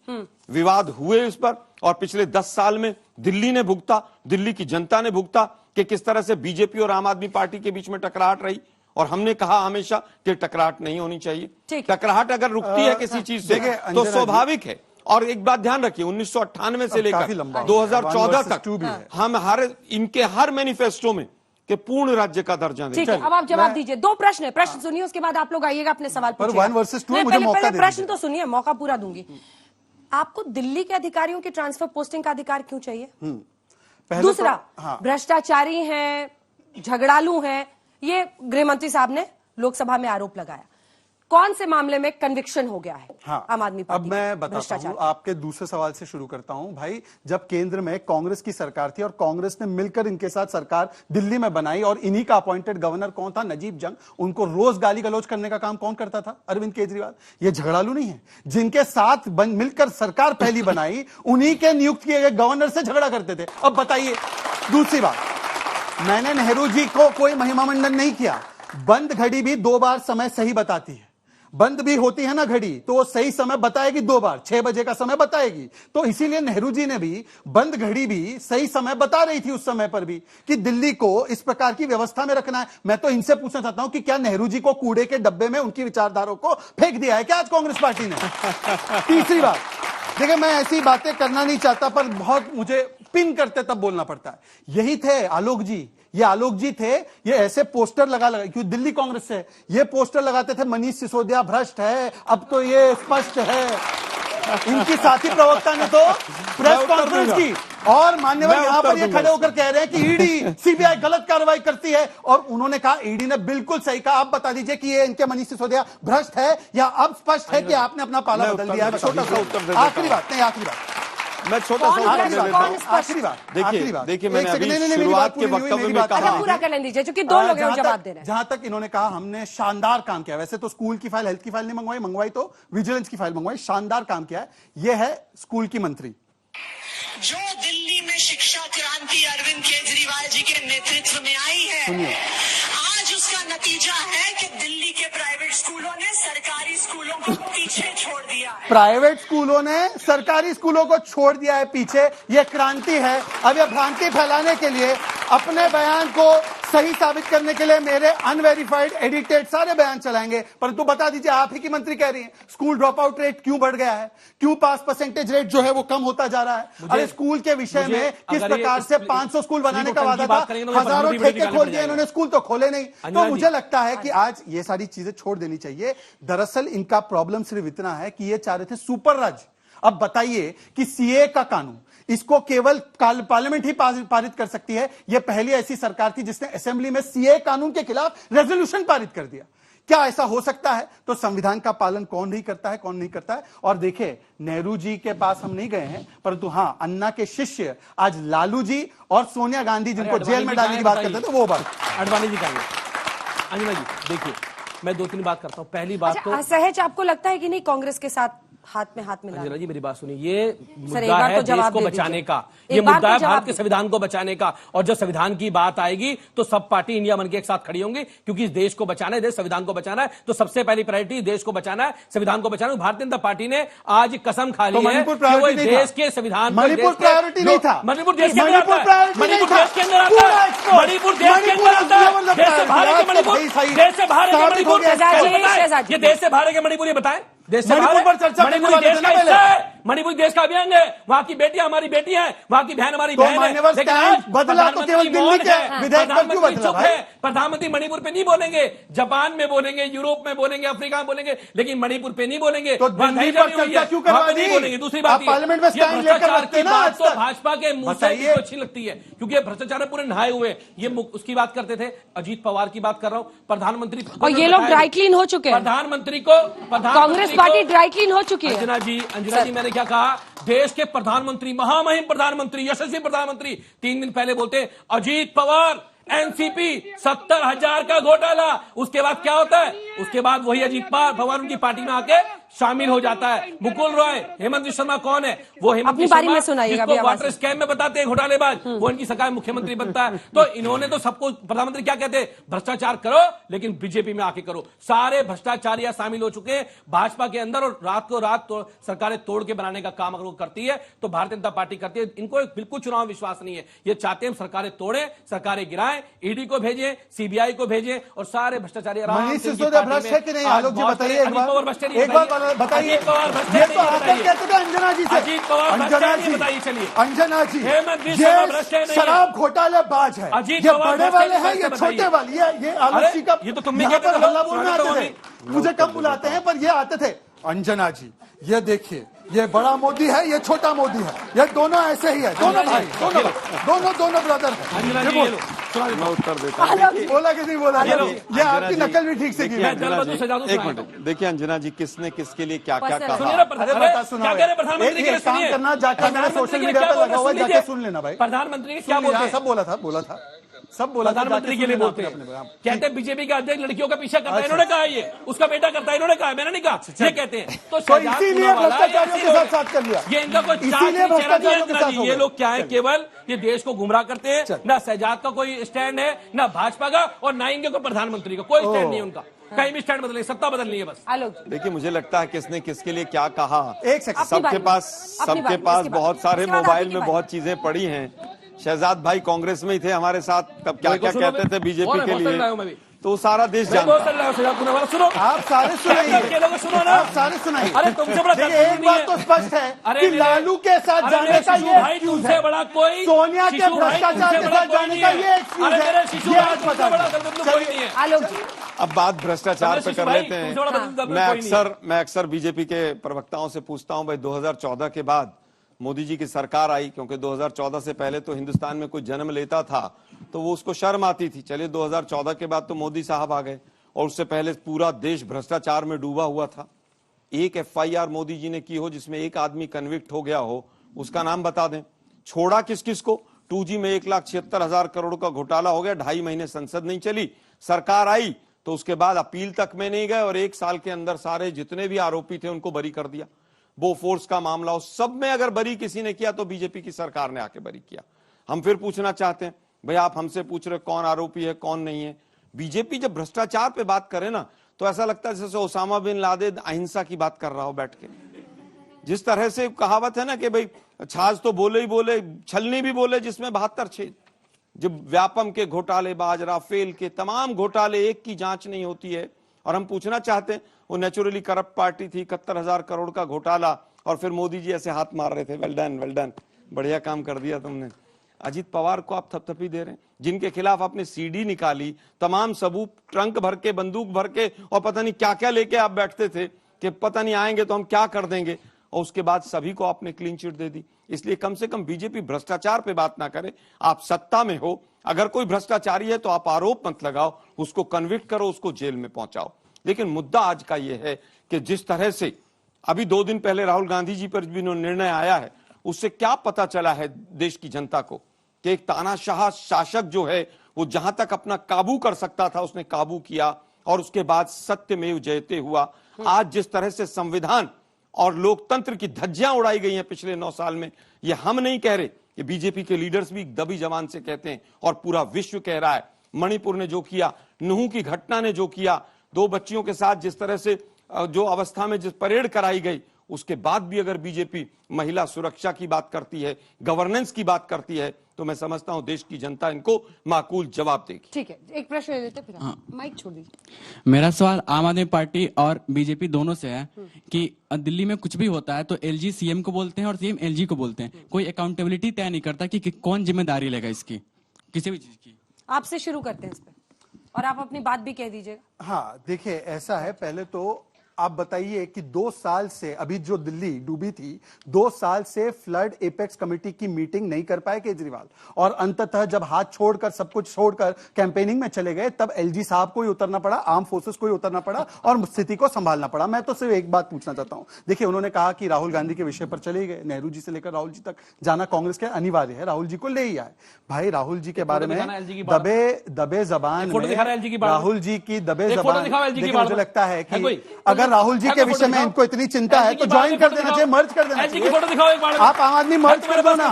विवाद हुए इस पर, और पिछले 10 साल में दिल्ली ने भुगता, दिल्ली की जनता ने भुगता कि किस तरह से बीजेपी और आम आदमी पार्टी के बीच में टकराहट रही। और हमने कहा हमेशा कि टकराहट नहीं होनी चाहिए। टकराहट अगर रुकती है किसी चीज से तो स्वाभाविक है। और एक बात ध्यान रखिए, 1998 से लेकर 2014 तक हम इनके हर मैनिफेस्टो में कि पूर्ण राज्य का दर्जा दें। ठीक है, अब आप जवाब दीजिए। 2 प्रश्न है, प्रश्न सुनिए, उसके बाद आप लोग आइएगा अपने सवाल पर पूछिएगा। 1 versus 2 नहीं, मुझे पहले मौका दे प्रश्न दीजिए। तो सुनिए, मौका पूरा दूंगी। आपको दिल्ली के अधिकारियों की ट्रांसफर पोस्टिंग का अधिकार क्यों चाहिए? दूसरा, भ्रष्टाचारी हैं, झगड़ालू हैं, ये गृह मंत्री साहब ने लोकसभा में आरोप लगाया। कौन से मामले में कन्विक्शन हो गया है आम आदमी पार्टी? अब मैं बताता हूं, आपके दूसरे सवाल से शुरू करता हूं। भाई, जब केंद्र में कांग्रेस की सरकार थी और कांग्रेस ने मिलकर इनके साथ सरकार दिल्ली में बनाई और इन्हीं का अपॉइंटेड गवर्नर कौन था? नजीब जंग। उनको रोज गाली गलौज करने का काम कौन करता था? अरविंद केजरीवाल। ये झगड़ालू नहीं है। जिनके साथ मिलकर सरकार पहली बनाई, उन्हीं के नियुक्त किए गए गवर्नर से झगड़ा करते थे। अब बताइए, दूसरी बात, मैंने नेहरू जी को कोई महिमा मंडन नहीं किया। बंद घड़ी भी 2 बार समय सही बताती है। बंद भी होती है ना घड़ी, तो वो सही समय बताएगी 2 बार, 6 बजे का समय बताएगी। तो इसीलिए नेहरू जी ने भी बंद घड़ी भी सही समय बता रही थी उस समय पर भी कि दिल्ली को इस प्रकार की व्यवस्था में रखना है। मैं तो इनसे पूछना चाहता हूं कि क्या नेहरू जी को कूड़े के डब्बे में उनकी विचारधारा को फेंक दिया है क्या आज कांग्रेस पार्टी ने? तीसरी बात, देखिए, मैं ऐसी बातें करना नहीं चाहता, पर बहुत मुझे पिन करते तब बोलना पड़ता है। यही थे आलोक जी, ये आलोक जी थे, ये ऐसे पोस्टर लगा क्योंकि दिल्ली कांग्रेस से ये पोस्टर लगाते थे, मनीष सिसोदिया भ्रष्ट है, अब तो ये स्पष्ट है। इनकी साथी प्रवक्ता ने तो प्रेस कॉन्फ्रेंस की और मान्यवर यहां पर ये खड़े होकर कह रहे हैं कि ईडी सीबीआई गलत कार्रवाई करती है, और उन्होंने कहा ईडी ने बिल्कुल सही कहा। आप बता दीजिए कि ये इनके मनीष सिसोदिया भ्रष्ट है या अब स्पष्ट है कि आपने अपना पाला बदल दिया है? छोटा सा उत्तर दे, आखिरी बात, नहीं आखिरी बात, मैं छोटा सा उत्तर दे देता हूं। आखिरी बात, देखिए, मैंने अभी शुरुआत के वक्तव्य में कहा, पूरा कर लें दीजिए, क्योंकि 2 लोग हैं जवाब दे रहे हैं। जहां तक इन्होंने कहा हमने शानदार काम किया, वैसे तो स्कूल की फाइल, हेल्थ की फाइल नहीं मंगवाई तो विजिलेंस की फाइल मंगवाई, शानदार काम किया है। यह है स्कूल की मंत्री। जो दिल्ली में शिक्षा क्रांति अरविंद केजरीवाल जी के नेतृत्व में आई है, सुनिए, आज उसका नतीजा है कि दिल्ली के प्राइवेट स्कूलों ने सरकारी स्कूलों को पीछे छोड़ दिया है। प्राइवेट स्कूलों ने सरकारी स्कूलों को छोड़ दिया है पीछे। यह क्रांति है। अब यह भ्रांति फैलाने के लिए, अपने बयान को सही साबित करने के लिए मेरे अनवेरिफाइड एडिटेड सारे बयान चलाएंगे। परंतु बता दीजिए, आप ही की मंत्री कह रही हैं स्कूल ड्रॉप आउट रेट क्यों बढ़ गया है, क्यों पास परसेंटेज रेट जो है वो कम होता जा रहा है। अरे स्कूल के विषय में किस प्रकार से 500 स्कूल बनाने का वादा था, हजारों ठेके खोल दिए इन्होंने, स्कूल तो खोले नहीं। तो मुझे लगता है कि आज ये सारी चीजें छोड़ देनी चाहिए। दरअसल इनका प्रॉब्लम सिर्फ इतना है कि ये चाह रहे थे सुपर राज्य। अब बताइए कि सीए का कानून, इसको केवल पार्लियामेंट ही पारित कर सकती है। यह पहली ऐसी सरकार थी जिसने असेंबली में सीए कानून के खिलाफ रेजोल्यूशन पारित कर दिया। क्या ऐसा हो सकता है? तो संविधान का पालन कौन नहीं करता है, कौन नहीं करता है। और देखिए, नेहरू जी के पास हम नहीं गए हैं, परंतु हां, अन्ना के शिष्य आज लालू जी और सोनिया गांधी जिनको जेल में डालने की बात करते थे, वो बात अडवाणी जी का। अंजना जी, देखिए, मैं 2-3 बात करता हूं। पहली बात तो असहज आपको लगता है कि नहीं कांग्रेस के साथ हाथ में मिला? अंजना जी, मेरी बात सुनिए, ये मुद्दा है देश को बचाने का, ये मुद्दा है भारत के संविधान को बचाने का। और जब संविधान की बात आएगी तो सब पार्टी इंडिया बन के एक साथ खड़ी होंगी, क्योंकि इस देश को बचाना है, देश संविधान को बचाना है। तो सबसे पहली प्रायोरिटी देश को बचाना है, संविधान को बचाना है। भारतीय जनता पार्टी ने आज कसम खा ली है कि वो देश के संविधान, मणिपुर प्रायोरिटी नहीं था। मणिपुर देश के अंदर आता है, मणिपुर देश के अंदर आता है, मणिपुर देश के अंदर आता है, देश से बाहर है मणिपुर, देश से बाहर है मणिपुर, ये देश से बाहर है मणिपुर, ये बताएं। देश से बाहर, मणिपुर देश का हिस्सा है, मणिपुर देश का अभियांग है, वहां की बेटियां हमारी बेटी हैं, वहां की बहन हमारी बहन है। लेकिन आज बदला तो केवल दिल्ली के विधेयक पर क्यों बदला भाई? प्रधानमंत्री मणिपुर पे नहीं बोलेंगे, जापान में बोलेंगे, यूरोप में बोलेंगे, अफ्रीका में बोलेंगे, लेकिन मणिपुर पे नहीं बोलेंगे। तो दिल्ली पर चर्चा क्यों करवानी? बोलेंगे। दूसरी बात, पार्लियामेंट में स्टैंड लेकर रखते हैं ना। तो भाजपा के मुंह से अच्छी लगती है, क्योंकि भ्रष्टाचार पूरे नहाए हुए। ये उसकी बात करते थे, अजीत पवार की बात कर रहा हूं, प्रधानमंत्री, और ये लोग ड्राई क्लीन हो चुके हैं। प्रधानमंत्री को, कांग्रेस पार्टी ड्राई क्लीन हो चुकी है। अंजना जी, मैंने क्या कहा? देश के प्रधानमंत्री, महामहिम प्रधानमंत्री, यशस्वी प्रधानमंत्री 3 दिन पहले बोलते अजीत पवार एनसीपी 70,000 का घोटाला। उसके बाद क्या होता है? उसके बाद वही अजीत पवार उनकी पार्टी में आके शामिल हो जाता है। मुकुल रॉय, हेमंत शर्मा कौन है? वो हेमंत शर्मा जिसको वाटर स्कैम में बताते हैं घोटालेबाज, वो इनकी सरकार में मुख्यमंत्री बनता है। तो इन्होंने तो सबको, प्रधानमंत्री क्या कहते हैं? भ्रष्टाचार करो, लेकिन बीजेपी में आके करो। सारे भ्रष्टाचारियां शामिल हो चुके हैं भाजपा के अंदर, और रात को रात सरकारें तोड़ के बनाने का काम अगर वो करती है तो भारतीय जनता पार्टी करती है। इनको बिल्कुल चुनाव विश्वास नहीं है। ये चाहते हैं सरकारें तोड़े, सरकारें गिराएं, ईडी को भेजें, सीबीआई को भेजें, और सारे भ्रष्टाचारी मनीष सिसोदिया भ्रष्ट है कि नहीं? आलोक जी बताइए एक बार बताइए, अजीत पवार भ्रष्टाचारी ये तो आकर बताइए। कहते थे अंजना जी से। अजीत पवार अंजना भ्रष्टाचारी जी बताइए, चलिए। अंजना जी, हेमंत बिश्व शर्मा भ्रष्ट है ये नहीं है। शराब घोटालेबाज है। अजीत ये पवार बड़े भ्रष्ट है वाले नहीं, हैं, ये बताइए। छोटे वाले, ये आलोची का ये तो तुम भी यहाँ कहते पर थे, हल्ला बोलने स्वागत आते है थे। मुझे कम बुलाते हैं, पर ये आते थे। अंजना जी, ये देखिए, ये बड़ा मोदी है, ये छोटा मोदी है, ये दोनों ऐसे ही है, दोनों भाई, दोनों ब्रदर है। अंजना जी, ये लो, सुना देता मैं हूं। उत्तर देता हूं। बोला कि नहीं बोला, ये लो, ये आपकी नकल भी ठीक से की देखिए है। अंजना जी, सजा दो, एक सुनाएगा। मिनट देखिए अंजना जी, किसने किसके लिए क्या क्या सुनिए कहा। सुनिए ना, अरे अरे, बता, सुनाओ। क्या कह रहे प्रधानमंत्री के लिए? एक काम सुनिए। करना, जाके मेरे प्रधानमंत्री सोशल के मीडिया क्या पे बोलते लगा हुआ है, हैं? जाके सुन लेना भाई। प्रधानमंत्री क्या सुन लिया, बोलते हैं? सब बोला था, सब बोला था। प्रधानमंत्री के लिए बोलते हैं, कहते हैं बीजेपी का अध्यक्ष लड़कियों का पीछा करता है, इन्होंने कहा ये, उसका बेटा करता है, इन्होंने कहा, मैंने नहीं कहा, ये कहते हैं। तो शहजाद इसीलिए पूनावाला भ्रष्टाचारियों ऐसे के साथ लोग- साथ कर लिया। ये इनका कोई चार्ज इसीलिए नहीं, चेहरा नहीं है भ्रष्टाचारियों के अंजना साथ जी। हो ये गया। लोग क्या है, केवल ये देश को गुमराह करते हैं। ना शहजाद का कोई स्टैंड है, ना भाजपा का, और ना इनके को प्रधानमंत्री का कोई स्टैंड नहीं है उनका। कहीं भी स्टैंड बदलनी, सत्ता बदलनी है बस। आलोक जी, देखिए मुझे लगता है किसने किसके लिए क्या कहा। एक सेकंड, अपनी सबके बारी, पास अपनी बारी, सबके पास इसके बाद- बहुत सारे इसके बाद मोबाइल आपकी में बारी। बहुत चीजें पड़ी हैं। शहजाद भाई कांग्रेस में ही थे हमारे साथ, तब क्या वही तो क्या सुनो कहते थे और बीजेपी मैं के बहुत चल रहा हूं मैं लिए, भी। तो सारा देश मैं बहुत जानता चल रहा हूं, शहजाद पूनावाला, सुनो। आप सारे सुनाइए, के लोग सुनो ना, आप सारे सुनाइए। अरे तुमसे बड़ा देखिए, कानून एक नहीं बात है। तो स्पष्ट है अरे कि मेरे- लालू के साथ अरे जाने मेरे का शिशु ये भाई, एक्सक्यूज तुमसे है, बड़ा कोई सोनिया के शिशु भाई, भ्रष्टाचार तुमसे के बड़ा साथ कोई जाने नहीं का है। ये एक्सक्यूज अरे है। मेरे शिशु ये भाई, आप तुमसे बता बड़ा दीजिए। दलदल कोई नहीं है। आलोक जी, अब बात भ्रष्टाचार पे शिशु कर भाई, लेते तुमसे बड़ा हैं। दलदल मैं कोई नहीं है। मैं अक्सर बीजेपी के प्रवक्ताओं से पूछता हूं भाई 2014 के बाद मोदी जी की सरकार आई, क्योंकि 2014 से पहले तो हिंदुस्तान में कोई जन्म लेता था तो वो उसको शर्म आती थी। चलिए 2014 के बाद तो मोदी साहब आ गए, और उससे पहले पूरा देश भ्रष्टाचार में डूबा हुआ था। एक FIR मोदी जी ने की हो जिसमें एक आदमी कन्विक्ट हो गया हो, उसका नाम बता दें। छोड़ा किस किस को? 2G में 1,76,000 करोड़ का घोटाला हो गया, 2.5 महीने संसद नहीं चली, सरकार आई तो उसके बाद अपील तक में नहीं गए, और 1 साल के अंदर सारे जितने भी आरोपी थे उनको बरी कर दिया। बोफोर्स का मामला हो, सब में अगर बरी किसी ने किया तो बीजेपी की सरकार ने आके बरी किया। हम फिर पूछना चाहते हैं, भाई आप हमसे पूछ रहे कौन आरोपी है कौन नहीं है। बीजेपी जब भ्रष्टाचार पे बात करे ना तो ऐसा लगता है जैसे ओसामा बिन लादेन अहिंसा की बात कर रहा हो बैठ के। जिस तरह से कहावत है ना कि भाई छाछ तो बोले ही बोले, छलनी भी बोले जिसमें 72 छेद। जब व्यापम के घोटालेबाज, राफेल के तमाम घोटाले, एक की जांच नहीं होती है। और हम पूछना चाहते हैं, वो नेचुरली करप्ट पार्टी थी, 71,000 करोड़ का घोटाला, और फिर मोदी जी ऐसे हाथ मार रहे थे, वेल डन, बढ़िया काम कर दिया तुमने। अजीत पवार को आप थपथपी दे रहे हैं, जिनके खिलाफ आपने CD निकाली, तमाम सबूत ट्रंक भर के, बंदूक भर के, और पता नहीं क्या क्या लेके आप बैठते थे कि पता नहीं आएंगे तो हम क्या कर देंगे, और उसके बाद सभी को आपने क्लीन चिट दे दी। इसलिए कम से कम बीजेपी भ्रष्टाचार पे बात ना करे। आप सत्ता में हो, अगर कोई भ्रष्टाचारी है तो आप आरोप मत लगाओ, उसको कन्विक्ट करो, उसको जेल में पहुंचाओ। लेकिन मुद्दा आज का यह है कि जिस तरह से अभी 2 दिन पहले राहुल गांधी जी पर भी निर्णय आया है, उससे क्या पता चला है देश की जनता को कि एक तानाशाह शासक जो है वो जहां तक अपना काबू कर सकता था उसने काबू किया, और उसके बाद सत्यमेव जयते हुआ। आज जिस तरह से संविधान और लोकतंत्र की धज्जियां उड़ाई गई हैं पिछले 9 साल में, ये हम नहीं कह रहे, ये बीजेपी के लीडर्स भी दबी जबान से कहते हैं, और पूरा विश्व कह रहा है। मणिपुर ने जो किया, नूह की घटना ने जो किया, 2 बच्चियों के साथ जिस तरह से जो अवस्था में जिस परेड कराई गई, उसके बाद भी अगर बीजेपी महिला सुरक्षा की बात करती है, गवर्नेंस की बात करती है, तो मैं समझता हूं देश की जनता इनको माकूल जवाब देगी। ठीक है, एक प्रश्न ले लेते फिर माइक छोड़ दीजिए। मेरा सवाल आम आदमी पार्टी और बीजेपी दोनों से है कि दिल्ली में कुछ भी होता है तो LG CM को बोलते हैं और CM LG को बोलते हैं। कोई अकाउंटेबिलिटी तय नहीं करता कि कौन जिम्मेदारी लेगा इसकी, किसी भी चीज की। आपसे शुरू करते हैं इस पे, और आप अपनी बात भी कह दीजिएगा। हाँ, देखिए ऐसा है, पहले तो आप बताइए कि 2 साल से, अभी जो दिल्ली डूबी थी, 2 साल से फ्लड एपेक्स कमेटी की मीटिंग नहीं कर पाए केजरीवाल, और अंततः जब हाथ छोड़कर, सब कुछ छोड़कर कैंपेनिंग में चले गए, तब LG साहब को ही उतरना पड़ा, आर्म फोर्सेस को ही उतरना पड़ा, और स्थिति को संभालना पड़ा। मैं तो सिर्फ एक बात पूछना चाहता हूं, देखिए उन्होंने कहा कि राहुल गांधी के विषय पर चले गए, नेहरू जी से लेकर राहुल जी तक जाना कांग्रेस के अनिवार्य है, राहुल जी को ले ही आए। भाई राहुल जी के बारे में दबे जबान में, राहुल जी की दबे जबान, लेकिन मुझे लगता है कि अगर राहुल जी के में इनको इतनी चिंता है तो ज्वाइन कर देना चाहिए, मर्ज कर देना चाहिए। फोटो दिखाओ एक बार। आप आम आदमी मर्ज कर दो ना,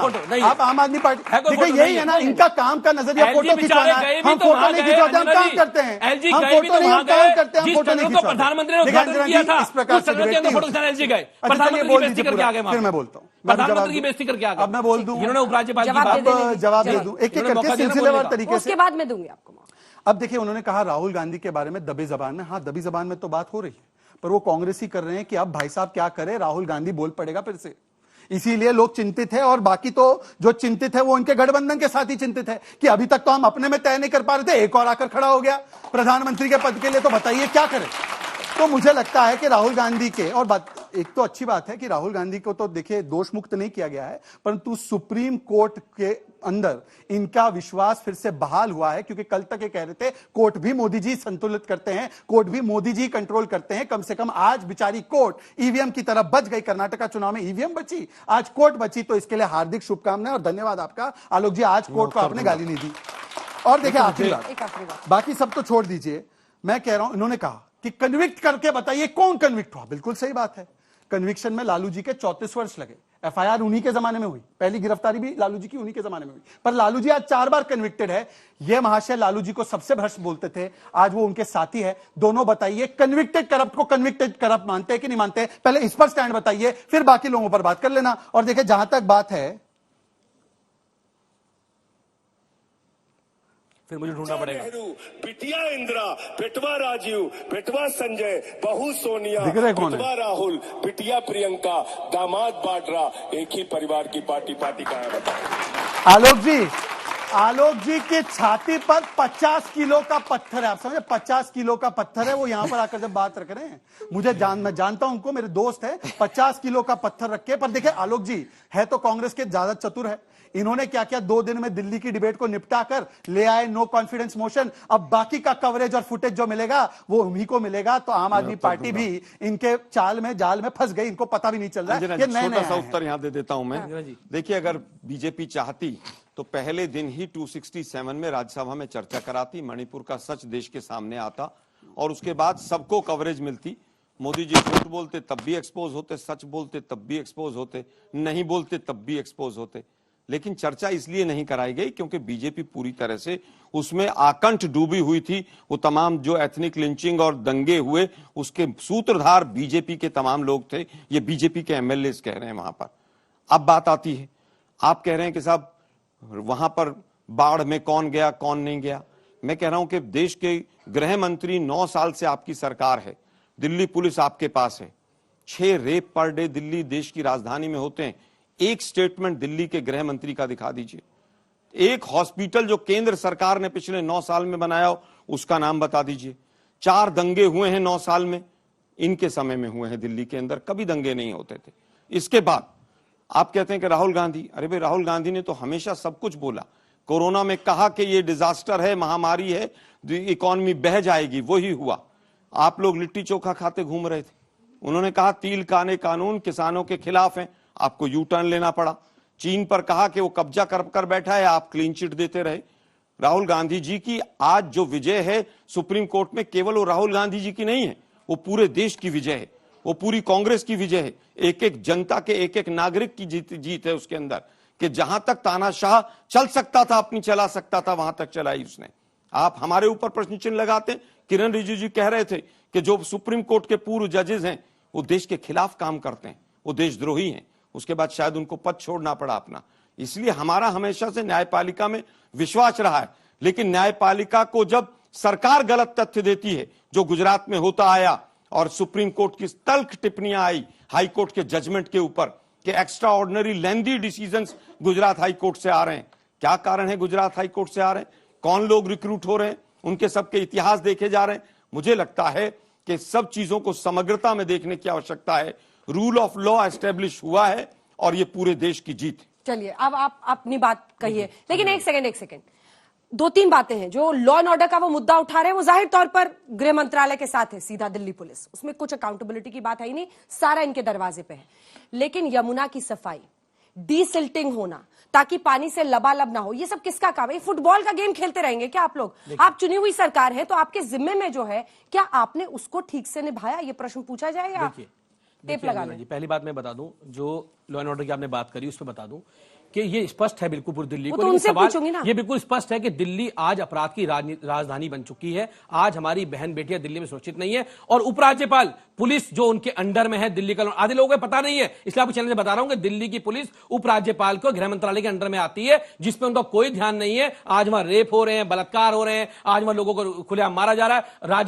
आप आम आदमी पार्टी, देखिए यही है ना इनका काम का नजरिया, फोटो खिंचवाना है। हम फोटो नहीं खिंचवाते, हम काम करते हैं। हम फोटो नहीं, हम काम करते हैं, हम फोटो नहीं खिंचवाते। प्रधानमंत्री ने उद्घाटन किया था, इस प्रकार से फोटो खिंचाने LG गए, प्रधानमंत्री की बेइज्जती करके आ गए। फिर मैं बोलता हूँ, प्रधानमंत्री की बेइज्जती करके आ गए। अब मैं बोल दूं, इन्होंने उपराज्यपाल की बात जवाब दे दूं, एक एक करके सिलसिलेवार तरीके से, उसके बाद मैं दूंगी आपको। अब देखिए उन्होंने कहा राहुल गांधी के बारे में दबे जबान में, हाँ दबी जबान में तो बात हो रही है, पर वो कांग्रेस ही कर रहे हैं कि अब भाई साहब क्या करें, राहुल गांधी बोल पड़ेगा फिर से। इसीलिए लोग चिंतित है, और बाकी तो जो चिंतित है वो उनके गठबंधन के साथ ही चिंतित है कि अभी तक तो हम अपने में तय नहीं कर पा रहे थे, एक और आकर खड़ा हो गया प्रधानमंत्री के पद के लिए, तो बताइए क्या करें। तो मुझे लगता है कि राहुल गांधी के, और एक तो अच्छी बात है कि राहुल गांधी को तो देखिए दोष मुक्त नहीं किया गया है, परंतु सुप्रीम कोर्ट के अंदर इनका विश्वास फिर से बहाल हुआ है, क्योंकि कल तक ये कह रहे थे कोर्ट भी मोदी जी संतुलित करते हैं, कोर्ट भी मोदी जी कंट्रोल करते हैं। कम से कम आज बेचारी कोर्ट ईवीएम की तरफ बच गई, कर्नाटका चुनाव में ईवीएम बची, आज कोर्ट बची, तो इसके लिए हार्दिक शुभकामनाएं और धन्यवाद आपका आलोक जी, आज कोर्ट को आपने गाली नहीं दी। और देखिए आखिरी बात, बाकी सब तो छोड़ दीजिए, मैं कह रहा हूं, इन्होंने कहा कि कन्विक्ट करके बताइए कौन कन्विक्ट हुआ। बिल्कुल सही बात है, कन्विक्शन में लालू जी के 34 वर्ष लगे, एफआईआर उन्हीं के जमाने में हुई, पहली गिरफ्तारी भी लालू जी की उन्हीं के जमाने में हुई, पर लालू जी आज 4 बार कन्विक्टेड है। ये महाशय लालू जी को सबसे भ्रष्ट बोलते थे, आज वो उनके साथी है। दोनों बताइए कन्विक्टेड करप्ट को कन्विक्टेड करप्ट मानते हैं कि नहीं मानते, पहले इस पर स्टैंड बताइए, फिर बाकी लोगों पर बात कर लेना। और देखिए जहां तक बात है, फिर मुझे ढूंढना पड़ेगा, बिटिया इंदिरा, बेटवा राजीव, बेटवा संजय, बहू सोनिया, बेटवा राहुल, बिटिया प्रियंका, दामाद बाड्रा, एक ही परिवार की पार्टी का है। आलोक जी की छाती पर 50 किलो का पत्थर है, आप समझे, 50 किलो का पत्थर है। वो यहां पर आकर जब बात रख रहे हैं, मैं जानता हूं उनको, मेरे दोस्त है, 50 किलो का पत्थर रखे। पर देखिए आलोक जी है तो कांग्रेस के ज्यादा चतुर है, इन्होंने क्या किया, 2 दिन में दिल्ली की डिबेट को निपटा कर ले आए नो कॉन्फिडेंस मोशन। अब बाकी का कवरेज और फुटेज जो मिलेगा वो उन्हीं को मिलेगा। तो आम आदमी पार्टी भी इनके जाल में फंस गई, इनको पता भी नहीं चल रहा है। छोटा सा उत्तर यहां दे देता हूं मैं। देखिए, अगर बीजेपी चाहती तो पहले दिन ही 267 में राज्यसभा में चर्चा कराती, मणिपुर का सच देश के सामने आता और उसके बाद सबको कवरेज मिलती। मोदी जी झूठ बोलते तब भी एक्सपोज होते, सच बोलते तब भी एक्सपोज होते, नहीं बोलते तब भी एक्सपोज होते। लेकिन चर्चा इसलिए नहीं कराई गई क्योंकि बीजेपी पूरी तरह से उसमें आकंठ डूबी हुई थी। वो तमाम जो एथनिक लिंचिंग और दंगे हुए उसके सूत्रधार बीजेपी के तमाम लोग थे, ये बीजेपी के एमएलए कह रहे हैं वहां पर। अब बात आती है, आप कह रहे हैं कि साहब वहां पर बाढ़ में कौन गया कौन नहीं गया। मैं कह रहा हूं कि देश के गृह मंत्री 9 साल से आपकी सरकार है, दिल्ली पुलिस आपके पास है, 6 रेप पर डे दिल्ली देश की राजधानी में होते हैं। एक स्टेटमेंट दिल्ली के गृह मंत्री का दिखा दीजिए। एक हॉस्पिटल जो केंद्र सरकार ने पिछले 9 साल में बनाया हो उसका नाम बता दीजिए। 4 दंगे हुए हैं 9 साल में, इनके समय में हुए हैं दिल्ली के अंदर, कभी दंगे नहीं होते थे। इसके बाद आप कहते हैं कि राहुल गांधी, अरे भाई राहुल गांधी ने तो हमेशा सब कुछ बोला। कोरोना में कहा कि ये डिजास्टर है, महामारी है, इकॉनमी बह जाएगी, वही हुआ। आप लोग लिट्टी चोखा खाते घूम रहे थे। उन्होंने कहा तिल काने कानून किसानों के खिलाफ है, आपको यू टर्न लेना पड़ा। चीन पर कहा कि वो कब्जा कर बैठा है, आप क्लीन चिट देते रहे। राहुल गांधी जी की आज जो विजय है सुप्रीम कोर्ट में, केवल वो राहुल गांधी जी की नहीं है, वो पूरे देश की विजय है, वो पूरी कांग्रेस की विजय है। एक एक जनता के, एक एक नागरिक की जीत है उसके अंदर, कि जहां तक तानाशाह चल सकता था, अपनी चला सकता था, वहां तक चलाई उसने। आप हमारे ऊपर प्रश्न चिन्ह लगाते। किरण रिजिजू जी कह रहे थे कि जो सुप्रीम कोर्ट के पूर्व जजेस हैं वो देश के खिलाफ काम करते हैं, वो देशद्रोही हैं। उसके बाद शायद उनको पद छोड़ना पड़ा अपना। इसलिए हमारा हमेशा से न्यायपालिका में विश्वास रहा है। लेकिन न्यायपालिका को जब सरकार गलत तथ्य देती है, जो गुजरात में होता आया, और सुप्रीम कोर्ट की तल्ख टिप्पणियां आई हाई कोर्ट के जजमेंट के ऊपर कि एक्स्ट्रा ऑर्डिनरी लेंदी डिसीजंस गुजरात हाई कोर्ट से आ रहे हैं। क्या कारण है गुजरात हाई कोर्ट से आ रहे हैं, कौन लोग रिक्रूट हो रहे हैं, उनके सबके इतिहास देखे जा रहे हैं। मुझे लगता है कि सब चीजों को समग्रता में देखने की आवश्यकता है। रूल ऑफ लॉ एस्टेब्लिश हुआ है और ये पूरे देश की जीत है। चलिए अब आप अपनी बात कहिए, लेकिन एक सेकंड 2-3 बातें हैं। जो लॉ एंड ऑर्डर का वो मुद्दा उठा रहे हैं, वो जाहिर तौर पर गृह मंत्रालय के साथ है, सीधा दिल्ली पुलिस, उसमें कुछ अकाउंटेबिलिटी की बात है ही नहीं, सारा इनके दरवाजे पे है। लेकिन यमुना की सफाई, डीसिल्टिंग होना ताकि पानी से लबालब ना हो, ये सब किसका काम है? फुटबॉल का गेम खेलते रहेंगे क्या आप लोग? आप चुनी हुई सरकार है, तो आपके जिम्मे में जो है, क्या आपने उसको ठीक से निभाया? ये प्रश्न पूछा जाएगा। टेप लगा लें। पहली बात मैं बता दूं, जो लॉ एंड ऑर्डर की आपने बात करी उस पर बता दूं कि ये स्पष्ट है बिल्कुल पूरी दिल्ली वो को, तो लेकिन उनसे सवाल पूछूंगी ना। ये बिल्कुल स्पष्ट है कि दिल्ली आज अपराध की राजधानी बन चुकी है। आज हमारी बहन बेटियां दिल्ली में सुरक्षित नहीं है और उपराज्यपाल पुलिस जो उनके अंडर में है दिल्ली का, आधे लोगों को पता नहीं है, इसलिए आपको चैनल से बता रहा हूं कि दिल्ली की पुलिस उपराज्यपाल को गृह मंत्रालय के अंडर में आती है, जिसमें उनका कोई ध्यान नहीं है। आज वहां रेप हो रहे हैं, बलात्कार हो रहे हैं, आज वहां लोगों को खुलेआम मारा जा रहा है।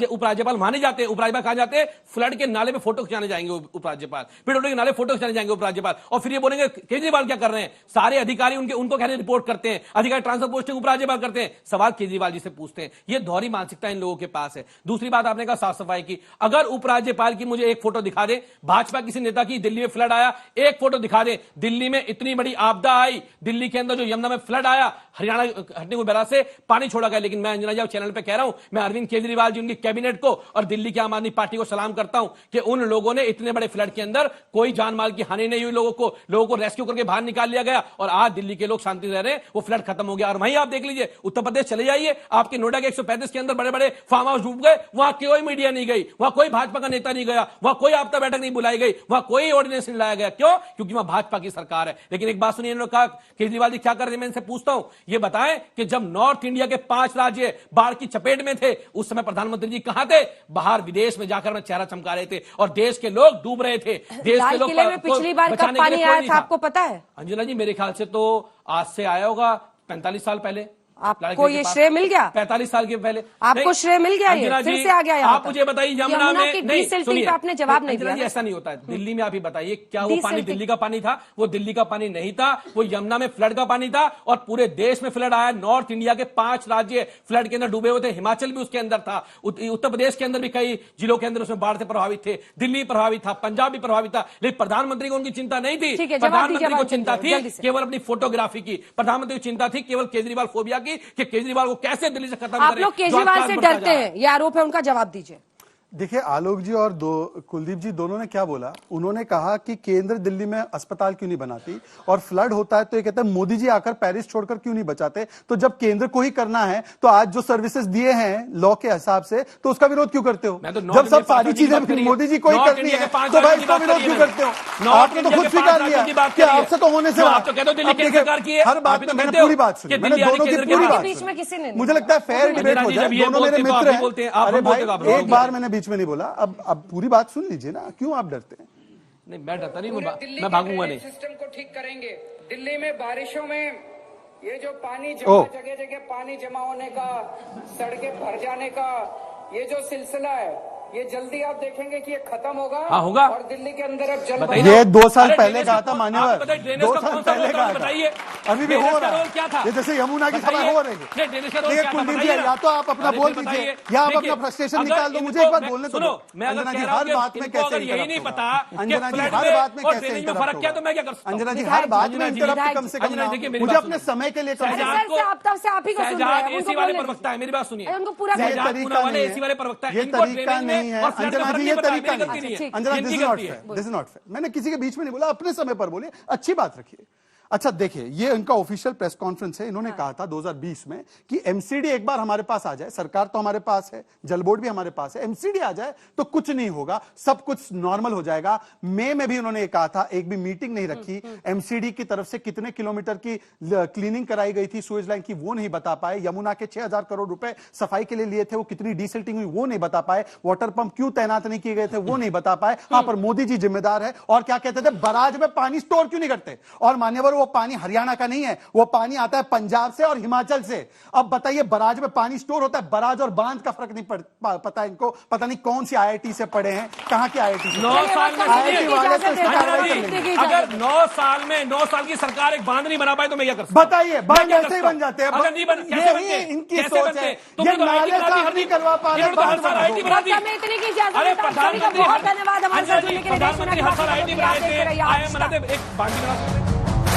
उपराज्यपाल वहां नहीं जाते। उपराज्यपाल कहां जाते हैं? फ्लड के नाले में फोटो खिंचाने जाएंगे उपराज्यपाल, फिर के नाले फोटो खिंचाने जाएंगे उपराज्यपाल, और फिर ये बोलेंगे केजरीवाल क्या कर रहे हैं। सारे अधिकारी उनको कहने रिपोर्ट करते हैं, अधिकारी ट्रांसफर पोस्टिंग उपराज्यपाल करते हैं, सवाल केजरीवाल जी से पूछते हैं। ये दोहरी मानसिकता इन लोगों के पास है। दूसरी बात आपने कहा साफ सफाई की, अगर उपराज्यपाल की मुझे एक फोटो दिखा दे, भाजपा किसी नेता की दिल्ली में फ्लड आया, एक फोटो दिखा दे, दिल्ली में इतनी बड़ी आपदा आई, दिल्ली के अंदर जो यमुना में फ्लड आया, हरियाणा हटने को बैराज से पानी छोड़ा गया, लेकिन मैं अंजना जी चैनल पे कह रहा हूं, मैं अरविंद केजरीवाल जी, उनकी कैबिनेट को और दिल्ली की आम आदमी पार्टी को सलाम करता हूं कि उन लोगों ने इतने बड़े फ्लड के अंदर कोई जान माल की हानि नहीं हुई, लोगों को रेस्क्यू करके बाहर निकाल लिया गया और आज दिल्ली के लोग शांति रह रहे हैं, वो फ्लड खत्म हो गया। और वहीं आप देख लीजिए, उत्तर प्रदेश चले जाइए, आपके नोएडा के 135 के अंदर बड़े बड़े फार्म हाउस डूब गए, वहां कोई मीडिया नहीं गई, वहां कोई भाजपा का नेता नहीं गया, वहां कोई आपदा बैठक नहीं बुलाई गई, वहां कोई ऑर्डिनेंस नहीं लाया गया। क्यों? क्योंकि वहां भाजपा की सरकार है। लेकिन एक बात सुनिए, इन्होंने कहा केजरीवाल जी क्या कर रहे हैं, मैं इनसे पूछता हूं, ये बताएं कि जब नॉर्थ इंडिया के 5 राज्य बाढ़ की चपेट में थे, उस समय प्रधानमंत्री जी कहां थे? बाहर विदेश में जाकर चेहरा चमका रहे थे और देश के लोग डूब रहे थे। देश के लोग पिछली बार कब पानी आया था आपको पता है? अंजना जी मेरे ख्याल से तो आज से आया होगा 45 साल पहले। आपको ये श्रेय मिल गया? 45 साल के पहले आपको श्रेय मिल गया? ये फिर से आ गया यहाँ आप मुझे बताइए, यमुना में नहीं, आपने जवाब नहीं दिया। ऐसा नहीं होता है दिल्ली में। आप ही बताइए, क्या वो पानी दिल्ली का पानी था? वो दिल्ली का पानी नहीं था, वो यमुना में फ्लड का पानी था और पूरे देश में फ्लड आया। नॉर्थ इंडिया के 5 राज्य फ्लड के अंदर डूबे हुए थे, हिमाचल भी उसके अंदर था, उत्तर प्रदेश के अंदर भी कई जिलों के अंदर उसमें बाढ़ से प्रभावित थे, दिल्ली प्रभावित था, पंजाब भी प्रभावित था। लेकिन प्रधानमंत्री को उनकी चिंता नहीं थी। प्रधानमंत्री को चिंता थी केवल अपनी फोटोग्राफी की, प्रधानमंत्री को चिंता थी केवल केजरीवाल फोबिया की, कि केजरीवाल को कैसे दिल्ली से खत्म करें। आप लोग केजरीवाल से डरते हैं, ये आरोप है, उनका जवाब दीजिए। देखिए, आलोक जी और कुलदीप जी दोनों ने क्या बोला, उन्होंने कहा कि केंद्र दिल्ली में अस्पताल क्यों नहीं बनाती, और फ्लड होता है तो ये कहते हैं मोदी जी आकर पेरिस छोड़कर क्यों नहीं बचाते। तो जब केंद्र को ही करना है तो आज जो सर्विसेज दिए हैं लॉ के हिसाब से, तो उसका विरोध क्यों करते हो? जब सब सारी चीजें मोदी जी को ही करनी है तो भाई इसका विरोध क्यों करते हो? आपने तो खुद स्वीकार लिया कि आपसे तो होने से हर बात में मैंने पूरी बात सुनी, मैंने दोनों की पूरी बात सुनी। मुझे लगता है फेयर डिबेट हो जाए, दोनों मेरे मित्र हैं। अरे भाई एक बार मैंने में नहीं बोला, अब पूरी बात सुन लीजिए ना, क्यों आप डरते हैं? नहीं, मैं डरता नहीं, मैं भागूंगा नहीं। सिस्टम को ठीक करेंगे। दिल्ली में बारिशों में ये जो पानी जगह जगह पानी जमा होने का, सड़कें भर जाने का ये जो सिलसिला है, ये जल्दी आप देखेंगे कि ये खत्म होगा। हाँ, होगा। और दिल्ली के अंदर अब जल, ये 2 साल पहले कहा था मान्यवर, 2 साल पहले कहा था, अभी भी हो रहा है। ये जैसे यमुना की सभा हो रही है। कुलदीप जी, या तो आप अपना बोल दीजिए या आप अपना फ्रस्ट्रेशन निकाल दो। मुझे एक बात बोलने दो। अंजना जी हर बात में कैसे इंटरप्ट, अंजना जी हर बात में कैसे इंटरप्ट, अंजना जी हर बात में इंटरप्ट कम से कम ना, मुझे अपने समय के लिए एसी वाले प्रवक्ता है, मेरी बात सुनिए, ये तरीका नहीं है अंजना जी, ये तरीका नहीं है Anjana, this is not fair, this is not fair. मैंने किसी के बीच में नहीं बोला, अपने समय पर बोलिए, अच्छी बात रखिए। अच्छा देखिए, ये इनका ऑफिशियल प्रेस कॉन्फ्रेंस है। इन्होंने कहा था 2020 में कि एमसीडी एक बार हमारे पास आ जाए, सरकार तो हमारे पास है, जल बोर्ड भी हमारे पास है, एमसीडी आ जाए तो कुछ नहीं होगा, सब कुछ नॉर्मल हो जाएगा। मई में भी उन्होंने कहा था, एक भी मीटिंग नहीं रखी। एमसीडी की तरफ से कितने किलोमीटर की क्लीनिंग कराई गई थी सुएज लाइन की, वो नहीं बता पाए। यमुना के 6000 करोड़ रुपए सफाई के लिए लिए थे, वो कितनी डीसिल्टिंग हुई वो नहीं बता पाए। वाटर पंप क्यों तैनात नहीं किए गए थे वो नहीं बता पाए। हाँ, पर मोदी जी जिम्मेदार है। और क्या कहते थे, बराज में पानी स्टोर क्यों नहीं करते? और मान्यवर, वो पानी हरियाणा का नहीं है, वो पानी आता है पंजाब से और हिमाचल से। अब बताइए, बराज में पानी स्टोर होता है, बराज और बांध का फर्क नहीं पता इनको, पता नहीं कौन सी आईआईटी से पढ़े हैं, कहां के आईआईटी से। 9 साल में आईआईटी वाले तो इसमें कार्रवाई कर लेंगे। अगर 9 साल की सरकार एक बांध नहीं बना पाए तो मैं क्या कर सकता हूं? बताइए, बांध ऐसे ही बन जाते हैं। ये इनकी सोच है, ये नाले साफ नहीं करवा पा रहे। बहुत धन्यवाद हमारे साथ जुड़ने के लिए। प्रधानमंत्री हर साल आईटी बनाए थे, आईएम बनाते, एक बांध बना सकते।